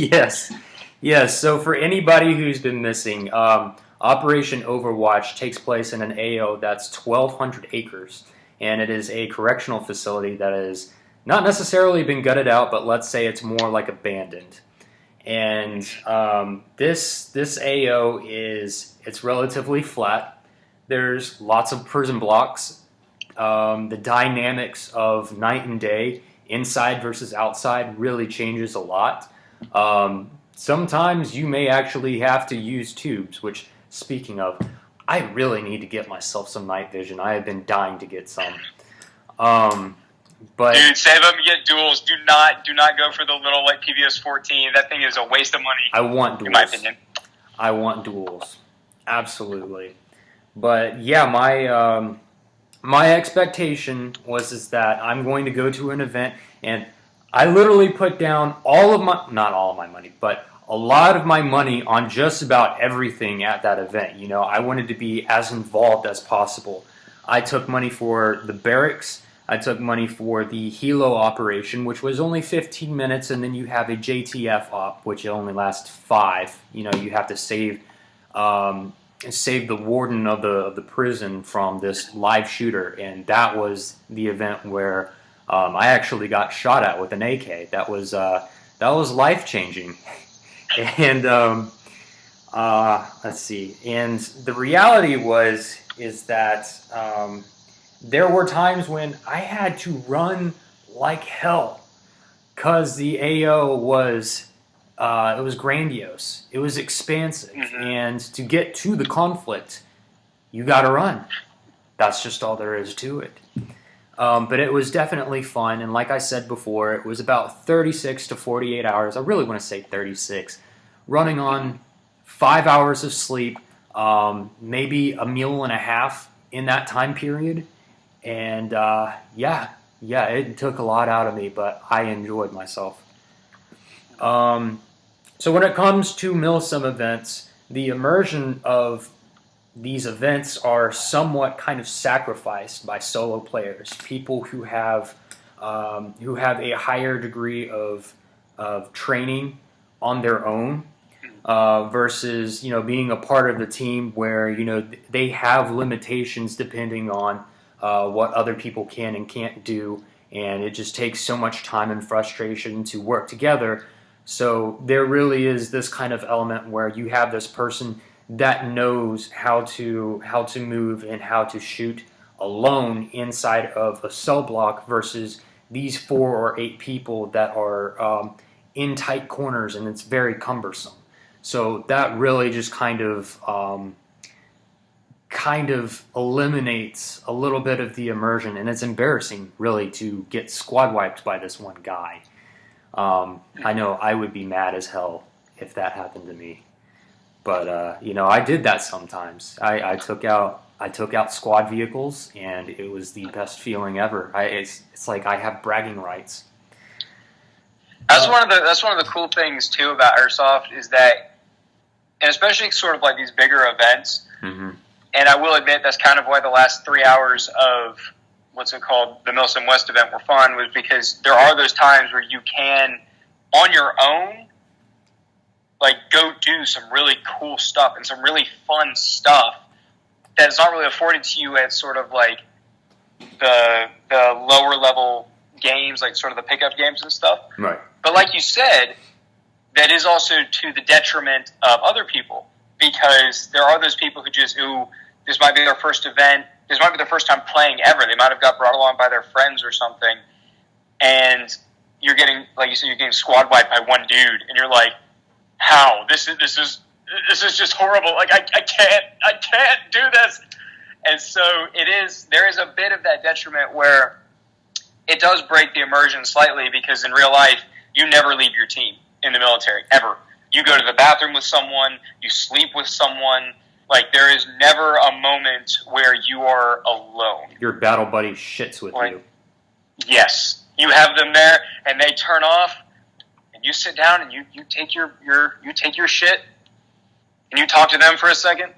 Speaker 3: Yes. So for anybody who's been missing, Operation Overwatch takes place in an AO that's 1,200 acres. And it is a correctional facility that has not necessarily been gutted out, but let's say it's more like abandoned. And this AO it's relatively flat. There's lots of prison blocks. The dynamics of night and day, inside versus outside, really changes a lot. sometimes you may actually have to use tubes, which, speaking of, I really need to get myself some night vision. I have been dying to get some. But
Speaker 2: dude, save them and get duals. Do not go for the little like PVS 14. That thing is a waste of money.
Speaker 3: I want duals.
Speaker 2: In my opinion.
Speaker 3: I want duals. Absolutely. But yeah, my expectation is that I'm going to go to an event, and I literally put down not all of my money, but a lot of my money on just about everything at that event. You know, I wanted to be as involved as possible. I took money for the barracks. I took money for the helo operation, which was only 15 minutes, and then you have a JTF op, which only lasts 5. You know, you have to save the warden of the prison from this live shooter, and that was the event where I actually got shot at with an AK. That was life changing. And let's see. And the reality is that there were times when I had to run like hell because the AO was it was grandiose, it was expansive, and to get to the conflict, you got to run. That's just all there is to it. But it was definitely fun, and like I said before, it was about 36 to 48 hours. I really want to say 36, running on 5 hours of sleep, maybe a meal and a half in that time period, and yeah, it took a lot out of me, but I enjoyed myself. So when it comes to MilSim events, the immersion of these events are somewhat kind of sacrificed by solo players, people who have a higher degree of training on their own, versus being a part of the team where they have limitations depending on what other people can and can't do, and it just takes so much time and frustration to work together. So there really is this kind of element where you have this person that knows how to move and how to shoot alone inside of a cell block versus these 4 or 8 people that are in tight corners, and it's very cumbersome. So that really just kind of eliminates a little bit of the immersion, and it's embarrassing really to get squad wiped by this one guy. I know I would be mad as hell if that happened to me. But I did that sometimes. I took out squad vehicles, and it was the best feeling ever. It's like I have bragging rights.
Speaker 2: That's one of the cool things too about Airsoft is that, and especially sort of like these bigger events. Mm-hmm. And I will admit that's kind of why the last 3 hours of the MilSim West event were fun, was because there are those times where you can, on your own, like go do some really cool stuff and some really fun stuff that is not really afforded to you at sort of like the lower level games, like sort of the pickup games and stuff.
Speaker 3: Right.
Speaker 2: But like you said, that is also to the detriment of other people, because there are those people who this might be their first event, this might be their first time playing ever. They might have got brought along by their friends or something, and you're getting, like you said, you're getting squad wiped by one dude, and you're like, how? This is just horrible. Like I can't do this. And so there is a bit of that detriment where it does break the immersion slightly, because in real life you never leave your team in the military ever. You go to the bathroom with someone, you sleep with someone. Like, there is never a moment where you are alone.
Speaker 3: Your battle buddy shits with you.
Speaker 2: Yes. You have them there, and they turn off, and you sit down, and you take your shit, and you talk to them for a second.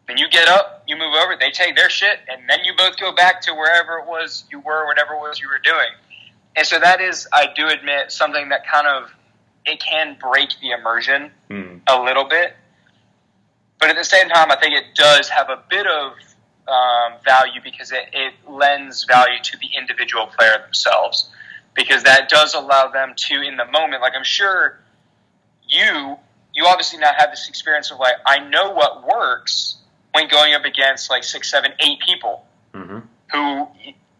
Speaker 2: Then you get up, you move over, they take their shit, and then you both go back to wherever it was you were, whatever it was you were doing. And so that is, I do admit, something that kind of, it can break the immersion a little bit. But at the same time, I think it does have a bit of value, because it lends value to the individual player themselves. Because that does allow them to, in the moment, like I'm sure you obviously now have this experience of like, I know what works when going up against like 6, 7, 8 people who,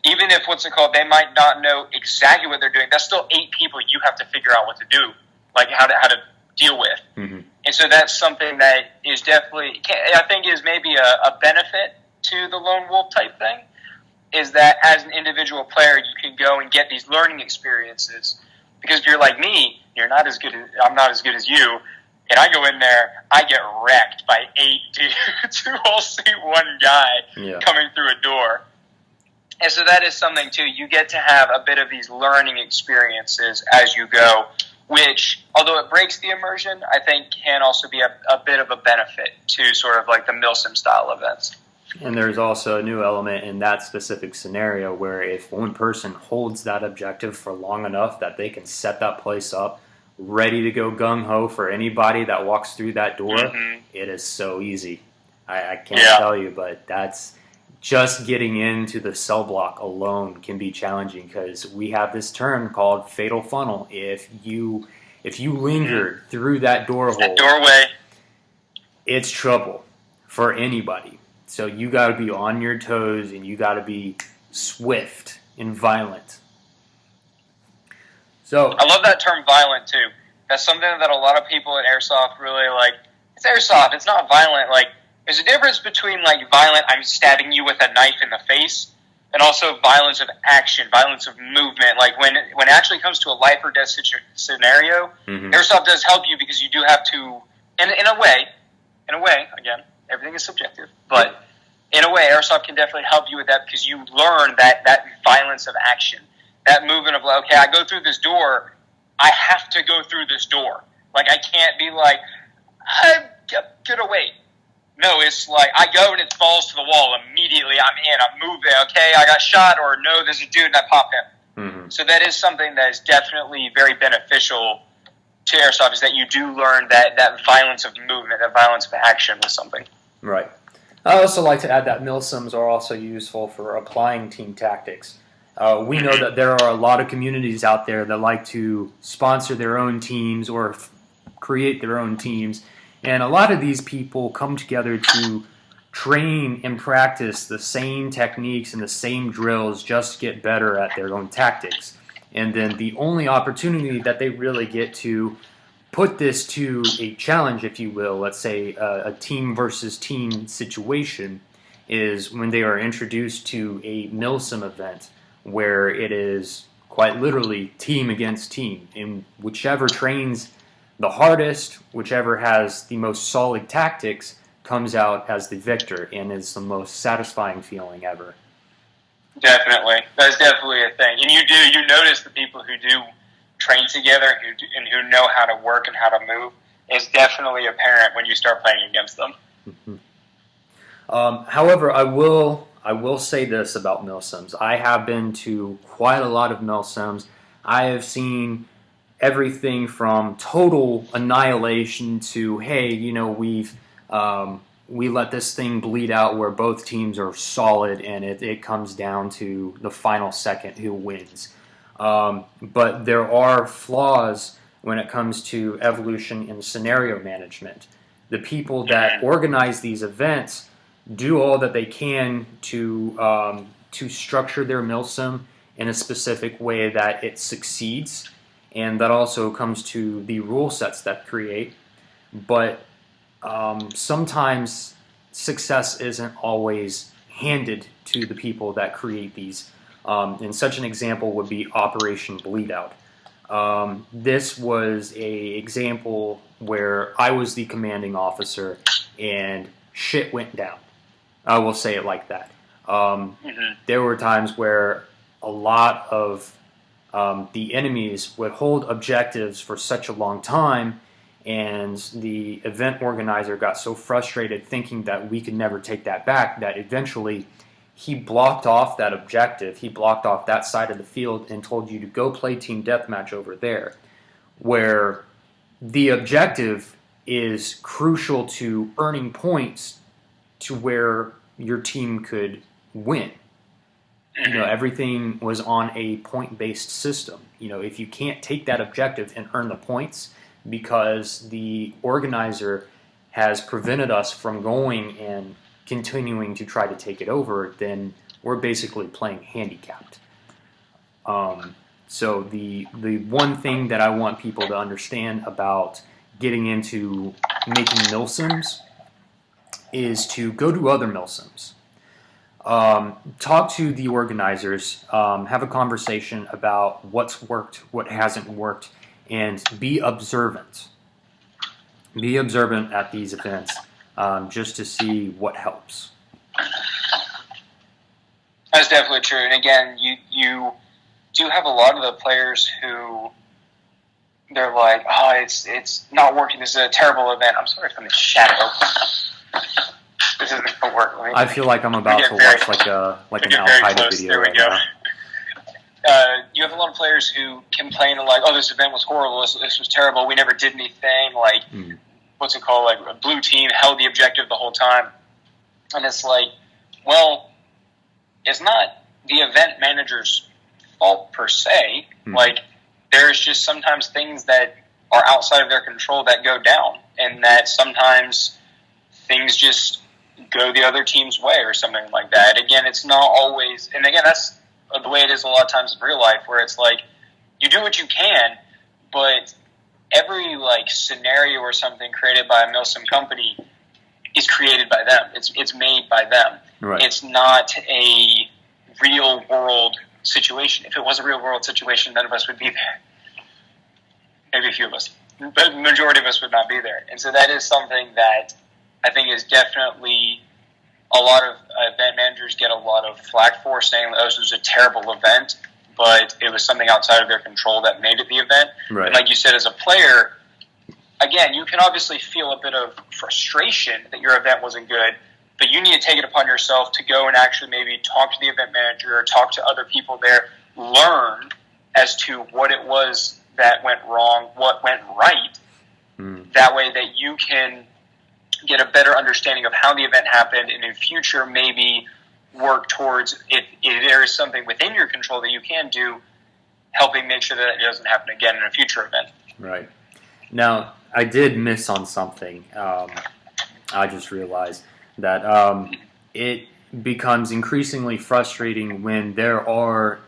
Speaker 2: even if they might not know exactly what they're doing, that's still 8 people you have to figure out what to do. Like how to deal with.
Speaker 3: Mm-hmm.
Speaker 2: And so that's something that is definitely, I think, is maybe a benefit to the lone wolf type thing, is that as an individual player, you can go and get these learning experiences. Because if you're like me, I'm not as good as you, and I go in there, I get wrecked by 8 dudes who all see one guy coming through a door. And so that is something, too. You get to have a bit of these learning experiences as you go, which, although it breaks the immersion, I think can also be a bit of a benefit to sort of like the Milsim style events.
Speaker 3: And there's also a new element in that specific scenario where if one person holds that objective for long enough that they can set that place up, ready to go gung-ho for anybody that walks through that door, it is so easy. I can't tell you, but that's just getting into the cell block alone can be challenging because we have this term called fatal funnel. If you linger through that
Speaker 2: doorway,
Speaker 3: it's trouble for anybody. So you got to be on your toes and you got to be swift and violent. So
Speaker 2: I love that term violent too. That's something that a lot of people at Airsoft really like. It's Airsoft. It's not violent. Like, there's a difference between like violent, I'm stabbing you with a knife in the face, and also violence of action, violence of movement. Like when it actually comes to a life or death scenario, Airsoft does help you because you do have to, in a way, again, everything is subjective, but in a way, Airsoft can definitely help you with that because you learn that violence of action, that movement of like, okay, I go through this door, I have to go through this door. Like, I can't be like, get away. No, it's like, I go and it's balls to the wall immediately. I'm in, I'm moving, okay, I got shot, or no, there's a dude and I pop him. So that is something that is definitely very beneficial to Airsoft, is that you do learn that violence of movement, that violence of action with something.
Speaker 3: Right. I also like to add that milsims are also useful for applying team tactics. We know that there are a lot of communities out there that like to sponsor their own teams or create their own teams, and a lot of these people come together to train and practice the same techniques and the same drills just to get better at their own tactics. And then the only opportunity that they really get to put this to a challenge, if you will, let's say a team versus team situation, is when they are introduced to a milsim event where it is quite literally team against team, and whichever trains the hardest, whichever has the most solid tactics, comes out as the victor and is the most satisfying feeling ever.
Speaker 2: Definitely. That's definitely a thing. And you notice the people who do train together and who know how to work and how to move is definitely apparent when you start playing against them.
Speaker 3: However, I will say this about milsims. I have been to quite a lot of milsims. I have seen everything from total annihilation to, hey, we let this thing bleed out where both teams are solid and it comes down to the final second who wins. But there are flaws when it comes to evolution and scenario management. The people that organize these events do all that they can to structure their milsim in a specific way that it succeeds, and that also comes to the rule sets that create. But sometimes success isn't always handed to the people that create these. And such an example would be Operation Bleedout. This was an example where I was the commanding officer and shit went down. I will say it like that. There were times where a lot of the enemies would hold objectives for such a long time, and the event organizer got so frustrated thinking that we could never take that back that eventually he blocked off that objective. He blocked off that side of the field and told you to go play team deathmatch over there, where the objective is crucial to earning points to where your team could win. Everything was on a point-based system. If you can't take that objective and earn the points because the organizer has prevented us from going and continuing to try to take it over, then we're basically playing handicapped. So the one thing that I want people to understand about getting into making milsims is to go to other milsims. Talk to the organizers, have a conversation about what's worked, what hasn't worked, and be observant. Be observant at these events just to see what helps.
Speaker 2: That's definitely true. And again, you do have a lot of the players who they're like, oh, it's not working. This is a terrible event. I'm sorry for the shadow. This isn't going to work.
Speaker 3: I feel like I'm about to watch like an Al Qaeda video right now.
Speaker 2: You have a lot of players who complain like, oh, this event was horrible. This was terrible. We never did anything. Like, what's it called? Like, a blue team held the objective the whole time. And it's like, well, it's not the event manager's fault per se. Like, there's just sometimes things that are outside of their control that go down, and that sometimes things just go the other team's way or something like that. Again, it's not always, and again, that's the way it is a lot of times in real life, where it's like you do what you can, but every like scenario or something created by a milsim company is created by them. It's made by them.
Speaker 3: Right.
Speaker 2: It's not a real world situation. If it was a real world situation, none of us would be there. Maybe a few of us, but the majority of us would not be there. And so that is something that I think is definitely a lot of event managers get a lot of flack for, saying that this was a terrible event, but it was something outside of their control that made it the event.
Speaker 3: Right.
Speaker 2: And like you said, as a player, again, you can obviously feel a bit of frustration that your event wasn't good, but you need to take it upon yourself to go and actually maybe talk to the event manager or talk to other people there, learn as to what it was that went wrong, what went right. That way that you can get a better understanding of how the event happened, and in future maybe work towards, if there is something within your control that you can do, helping make sure that it doesn't happen again in a future event.
Speaker 3: Right. Now, I did miss on something. I just realized that it becomes increasingly frustrating when there are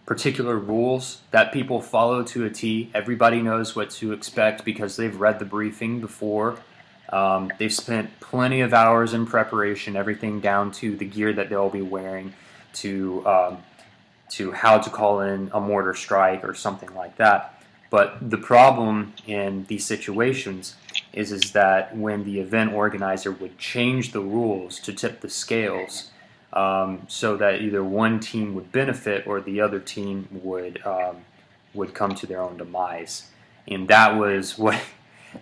Speaker 3: particular rules that people follow to a T. Everybody knows what to expect because they've read the briefing before. They've spent plenty of hours in preparation, everything down to the gear that they'll be wearing, to how to call in a mortar strike or something like that. But the problem in these situations is that when the event organizer would change the rules to tip the scales, so that either one team would benefit or the other team would come to their own demise, and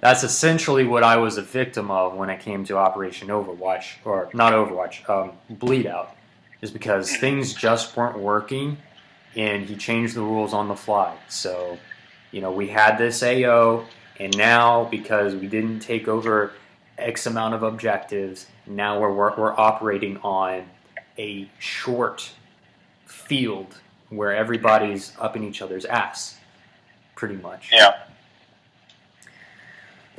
Speaker 3: that's essentially what I was a victim of when it came to Operation Overwatch, or not Overwatch, Bleed Out, is because things just weren't working, and he changed the rules on the fly. So, we had this AO, and now because we didn't take over X amount of objectives, now we're operating on a short field where everybody's up in each other's ass, pretty much.
Speaker 2: Yeah.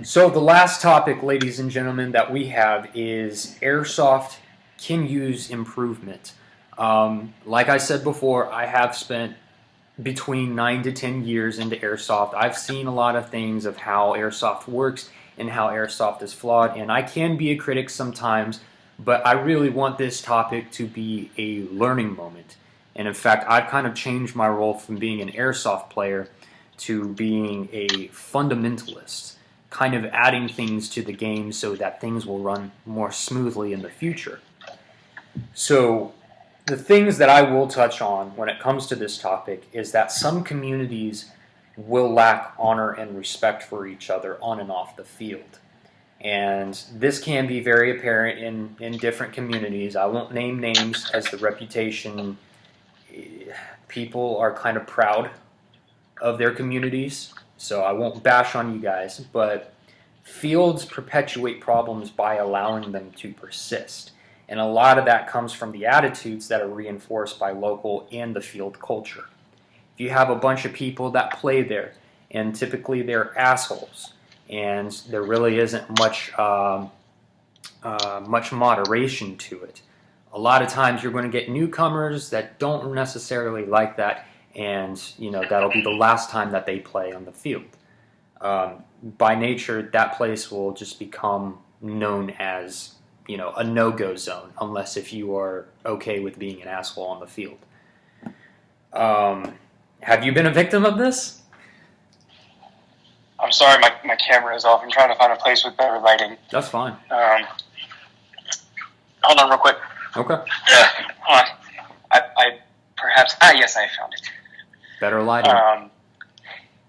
Speaker 3: So the last topic, ladies and gentlemen, that we have is Airsoft can use improvement. Like I said before, I have spent between 9 to 10 years into Airsoft. I've seen a lot of things of how Airsoft works and how Airsoft is flawed, and I can be a critic sometimes, but I really want this topic to be a learning moment. And in fact, I've kind of changed my role from being an Airsoft player to being a fundamentalist, kind of adding things to the game so that things will run more smoothly in the future. So the things that I will touch on when it comes to this topic is that some communities will lack honor and respect for each other on and off the field. And this can be very apparent in different communities. I won't name names, as the reputation, people are kind of proud of their communities, so I won't bash on you guys, but fields perpetuate problems by allowing them to persist. And a lot of that comes from the attitudes that are reinforced by local and the field culture. If you have a bunch of people that play there, and typically they're assholes, and there really isn't much moderation to it, a lot of times you're going to get newcomers that don't necessarily like that, and that'll be the last time that they play on the field. by nature, that place will just become known as, a no-go zone, unless if you are okay with being an asshole on the field. Have you been a victim of this?
Speaker 2: I'm sorry, my camera is off. I'm trying to find a place with better lighting.
Speaker 3: That's fine.
Speaker 2: Hold on real quick.
Speaker 3: Okay.
Speaker 2: Hold on. I perhaps... yes, I found it.
Speaker 3: Better lighting.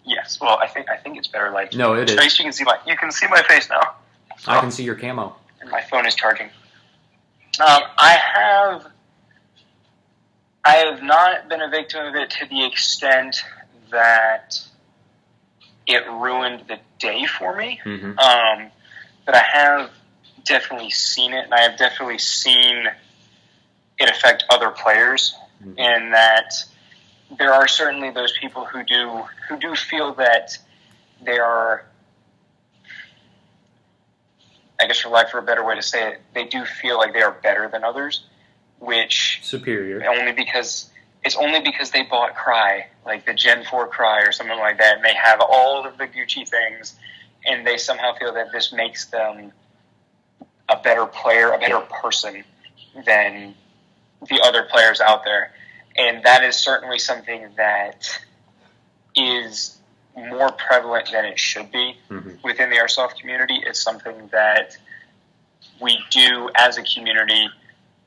Speaker 2: Yes, well, I think it's better lighting.
Speaker 3: No, it is.
Speaker 2: Trace, you can see my face now.
Speaker 3: I can see your camo.
Speaker 2: And my phone is charging. I have not been a victim of it to the extent that it ruined the day for me.
Speaker 3: Mm-hmm.
Speaker 2: But I have definitely seen it, and I have definitely seen it affect other players.
Speaker 3: Mm-hmm.
Speaker 2: And that there are certainly those people who do feel that they are, I guess for lack of a better way to say it, they do feel like they are better than others, which
Speaker 3: superior
Speaker 2: only because they bought Cry, like the Gen 4 Cry or something like that, and they have all of the Gucci things, and they somehow feel that this makes them a better player, a better person than the other players out there. And that is certainly something that is more prevalent than it should be within the Airsoft community. It's something that we do as a community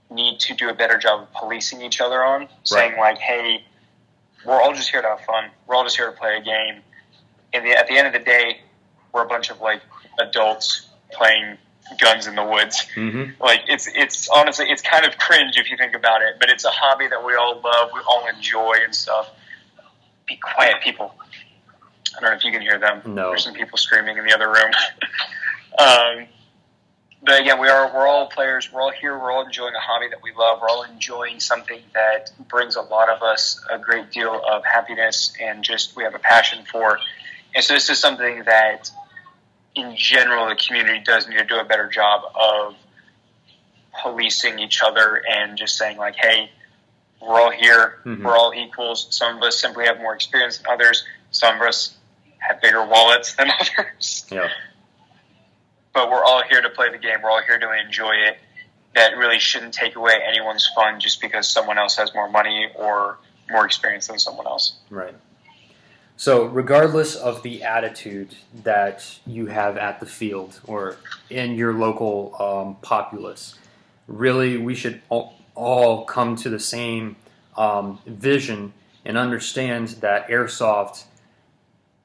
Speaker 2: need to do a better job of policing each other on, saying like, hey, we're all just here to have fun. We're all just here to play a game. And at the end of the day, we're a bunch of like adults playing guns in the woods.
Speaker 3: Mm-hmm.
Speaker 2: Like it's honestly, it's kind of cringe if you think about it, but it's a hobby that we all love, we all enjoy and stuff. Be quiet, people. I don't know if you can hear them.
Speaker 3: No.
Speaker 2: There's some people screaming in the other room. But again, we're all players. We're all here. We're all enjoying a hobby that we love. We're all enjoying something that brings a lot of us a great deal of happiness and just we have a passion for. And so this is something that, in general, the community does need to do a better job of policing each other and just saying like, hey, we're all here.
Speaker 3: Mm-hmm.
Speaker 2: We're all equals. Some of us simply have more experience than others. Some of us have bigger wallets than others.
Speaker 3: Yeah.
Speaker 2: But we're all here to play the game. We're all here to enjoy it. That really shouldn't take away anyone's fun just because someone else has more money or more experience than someone else.
Speaker 3: Right. So regardless of the attitude that you have at the field or in your local populace, really we should all come to the same vision and understand that Airsoft,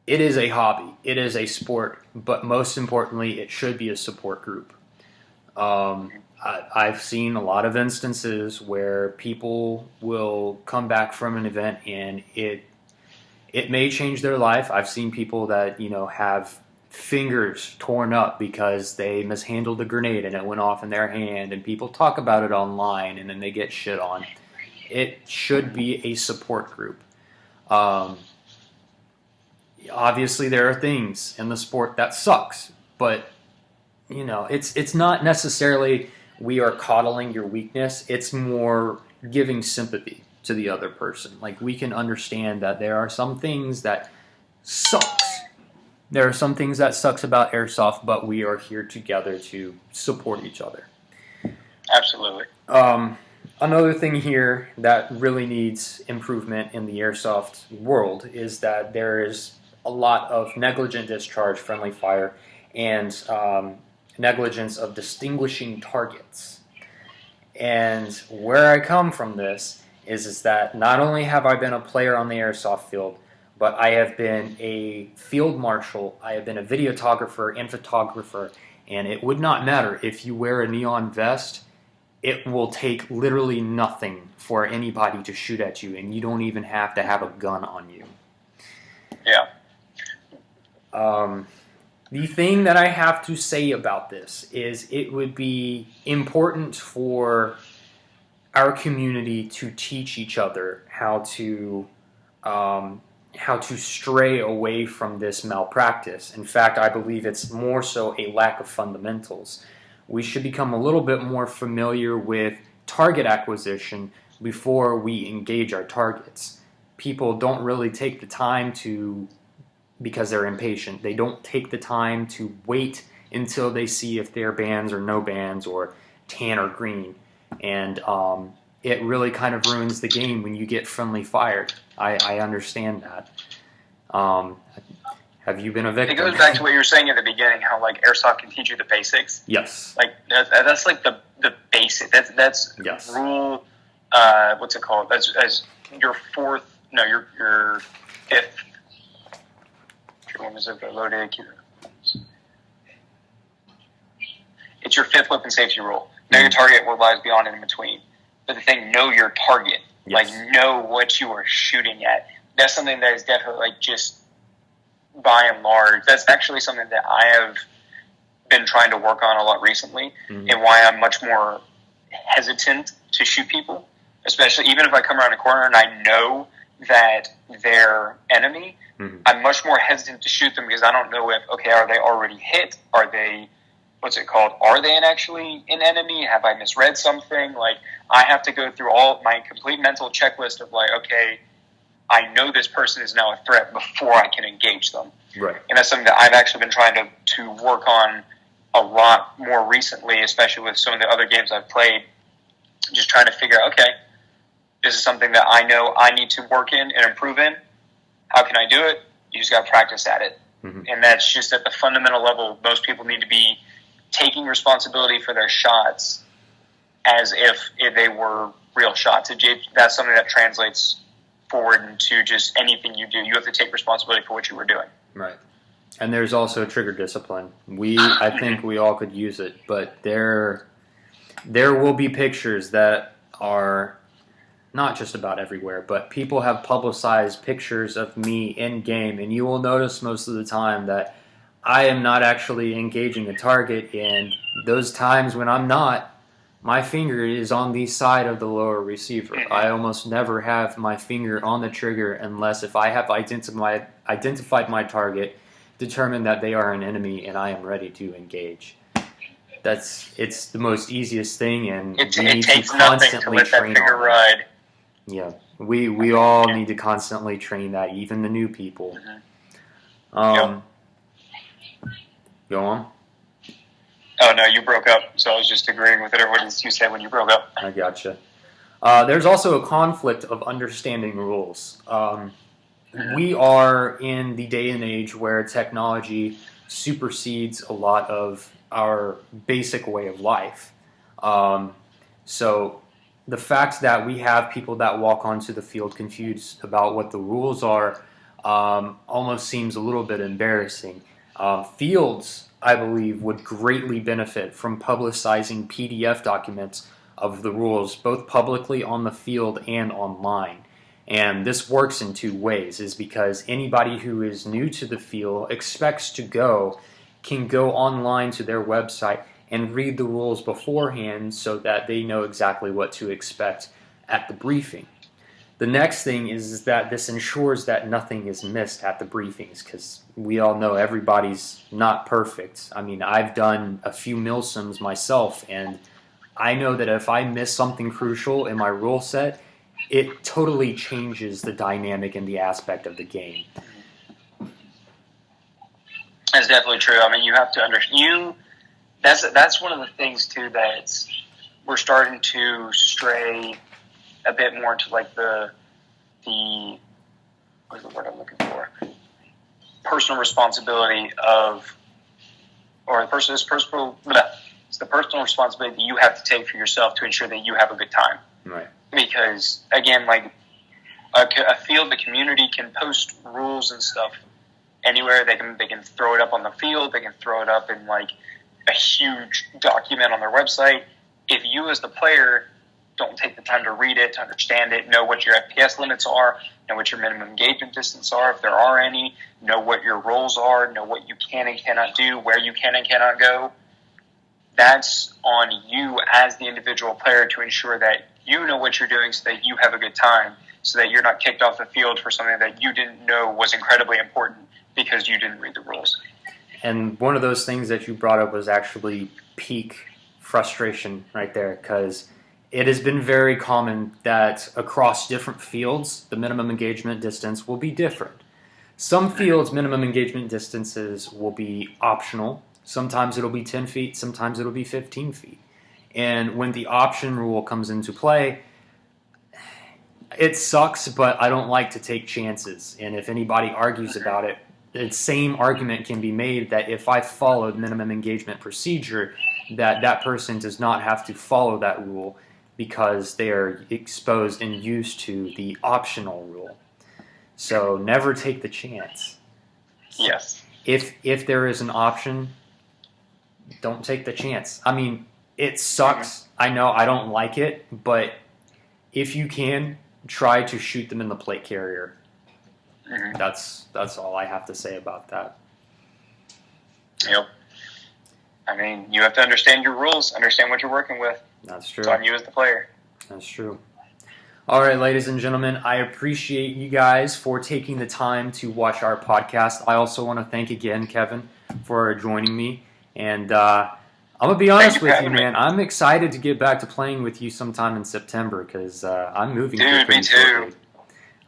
Speaker 3: it is a hobby, it is a sport, but most importantly, it should be a support group. I've seen a lot of instances where people will come back from an event and it may change their life. I've seen people that, have fingers torn up because they mishandled a grenade and it went off in their hand, and people talk about it online and then they get shit on. It should be a support group. Obviously, there are things in the sport that sucks, but it's not necessarily we are coddling your weakness. It's more giving sympathy to the other person. Like, we can understand that there are some things that sucks. There are some things that sucks about Airsoft, but we are here together to support each other.
Speaker 2: Absolutely.
Speaker 3: Another thing here that really needs improvement in the Airsoft world is that there is a lot of negligent discharge, friendly fire, and negligence of distinguishing targets. And where I come from this is that not only have I been a player on the Airsoft field, but I have been a field marshal, I have been a videographer and photographer, and it would not matter if you wear a neon vest. It will take literally nothing for anybody to shoot at you, and you don't even have to have a gun on you.
Speaker 2: Yeah.
Speaker 3: The thing that I have to say about this is it would be important for our community to teach each other how to stray away from this malpractice. In fact, I believe it's more so a lack of fundamentals. We should become a little bit more familiar with target acquisition before we engage our targets. People don't really take the time to because they're impatient. They don't take the time to wait until they see if they're bans or no bans or tan or green. And it really kind of ruins the game when you get friendly fired. I understand that. Have you been a victim?
Speaker 2: It goes back to what you were saying at the beginning, how like Airsoft can teach you the basics.
Speaker 3: Yes.
Speaker 2: Like that's like the basic. That's
Speaker 3: Yes.
Speaker 2: rule. What's it called? That's your fourth. No, your fifth. It's your fifth weapon safety rule. Know your target, what lies beyond and in between. But the thing, know your target.
Speaker 3: Yes.
Speaker 2: Like, know what you are shooting at. That's something that is definitely, like, just by and large, that's actually something that I have been trying to work on a lot recently, and why I'm much more hesitant to shoot people, especially even if I come around a corner and I know that they're enemy. I'm much more hesitant to shoot them because I don't know if, okay, are they already hit? Are they, what's it called? Are they actually an enemy? Have I misread something? Like, I have to go through all my complete mental checklist of like, okay, I know this person is now a threat before I can engage them.
Speaker 3: Right.
Speaker 2: And that's something that I've actually been trying to work on a lot more recently, especially with some of the other games I've played. Just trying to figure out, okay, this is something that I know I need to work in and improve in. How can I do it? You just got to practice at it. And that's just at the fundamental level. Most people need to be taking responsibility for their shots as if they were real shots. That's something that translates forward into just anything you do. You have to take responsibility for what you were doing.
Speaker 3: Right. And there's also trigger discipline. I think we all could use it, but there will be pictures that are not just about everywhere, but people have publicized pictures of me in game, and you will notice most of the time that I am not actually engaging a target, and those times when I'm not, my finger is on the side of the lower receiver. I almost never have my finger on the trigger unless if I have identified my target, determined that they are an enemy, and I am ready to engage. It's the most easiest thing, and
Speaker 2: It
Speaker 3: we need
Speaker 2: takes
Speaker 3: to
Speaker 2: nothing
Speaker 3: constantly
Speaker 2: to let that
Speaker 3: train
Speaker 2: finger
Speaker 3: on
Speaker 2: ride.
Speaker 3: that. Yeah, we all need to constantly train that, even the new people. Go on.
Speaker 2: Oh, no, you broke up, so I was just agreeing with whatever you said when you broke up.
Speaker 3: I gotcha. There's also a conflict of understanding rules. We are in the day and age where technology supersedes a lot of our basic way of life. So the fact that we have people that walk onto the field confused about what the rules are almost seems a little bit embarrassing. Fields, I believe, would greatly benefit from publicizing PDF documents of the rules, both publicly on the field and online. And this works in two ways, is because anybody who is new to the field can go online to their website and read the rules beforehand so that they know exactly what to expect at the briefing. The next thing is that this ensures that nothing is missed at the briefings, because we all know everybody's not perfect. I mean, I've done a few milsims myself, and I know that if I miss something crucial in my rule set, it totally changes the dynamic and the aspect of the game.
Speaker 2: That's definitely true. I mean, you have to understand. That's one of the things too that we're starting to stray a bit more into, like the what's the word I'm looking for? Personal responsibility of, or it's the personal responsibility that you have to take for yourself to ensure that you have a good time.
Speaker 3: Right.
Speaker 2: Because again, like a field, the community can post rules and stuff anywhere. They can throw it up on the field. They can throw it up in like a huge document on their website. If you as the player don't take the time to read it, to understand it, know what your FPS limits are, know what your minimum engagement distance are, if there are any, know what your roles are, know what you can and cannot do, where you can and cannot go, that's on you as the individual player to ensure that you know what you're doing so that you have a good time, so that you're not kicked off the field for something that you didn't know was incredibly important because you didn't read the rules.
Speaker 3: And one of those things that you brought up was actually peak frustration right there, because it has been very common that across different fields, the minimum engagement distance will be different. Some fields, minimum engagement distances will be optional. Sometimes it'll be 10 feet, sometimes it'll be 15 feet. And when the option rule comes into play, it sucks, but I don't like to take chances. And if anybody argues about it, the same argument can be made that if I followed minimum engagement procedure, that person does not have to follow that rule because they are exposed and used to the optional rule. So never take the chance.
Speaker 2: Yes.
Speaker 3: If there is an option, don't take the chance. I mean, it sucks. I know I don't like it, but if you can, try to shoot them in the plate carrier. That's all I have to say about that.
Speaker 2: Yep. I mean, you have to understand your rules, understand what you're working with.
Speaker 3: That's true.
Speaker 2: It's on you as the player.
Speaker 3: That's true. All right, ladies and gentlemen, I appreciate you guys for taking the time to watch our podcast. I also want to thank again Kevin for joining me. And I'm going to be honest with you, man. I'm excited to get back to playing with you sometime in September because I'm moving pretty shortly.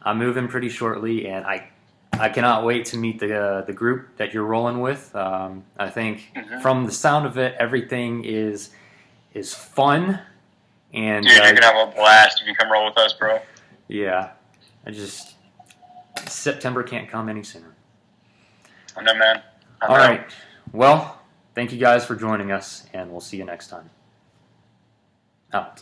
Speaker 3: I'm moving pretty shortly, and I cannot wait to meet the group that you're rolling with. I think from the sound of it, everything is fun. And
Speaker 2: dude, you're going to have a blast if you come roll with us, bro.
Speaker 3: Yeah. September can't come any sooner.
Speaker 2: I know, man.
Speaker 3: All right. Well, thank you guys for joining us, and we'll see you next time. Out.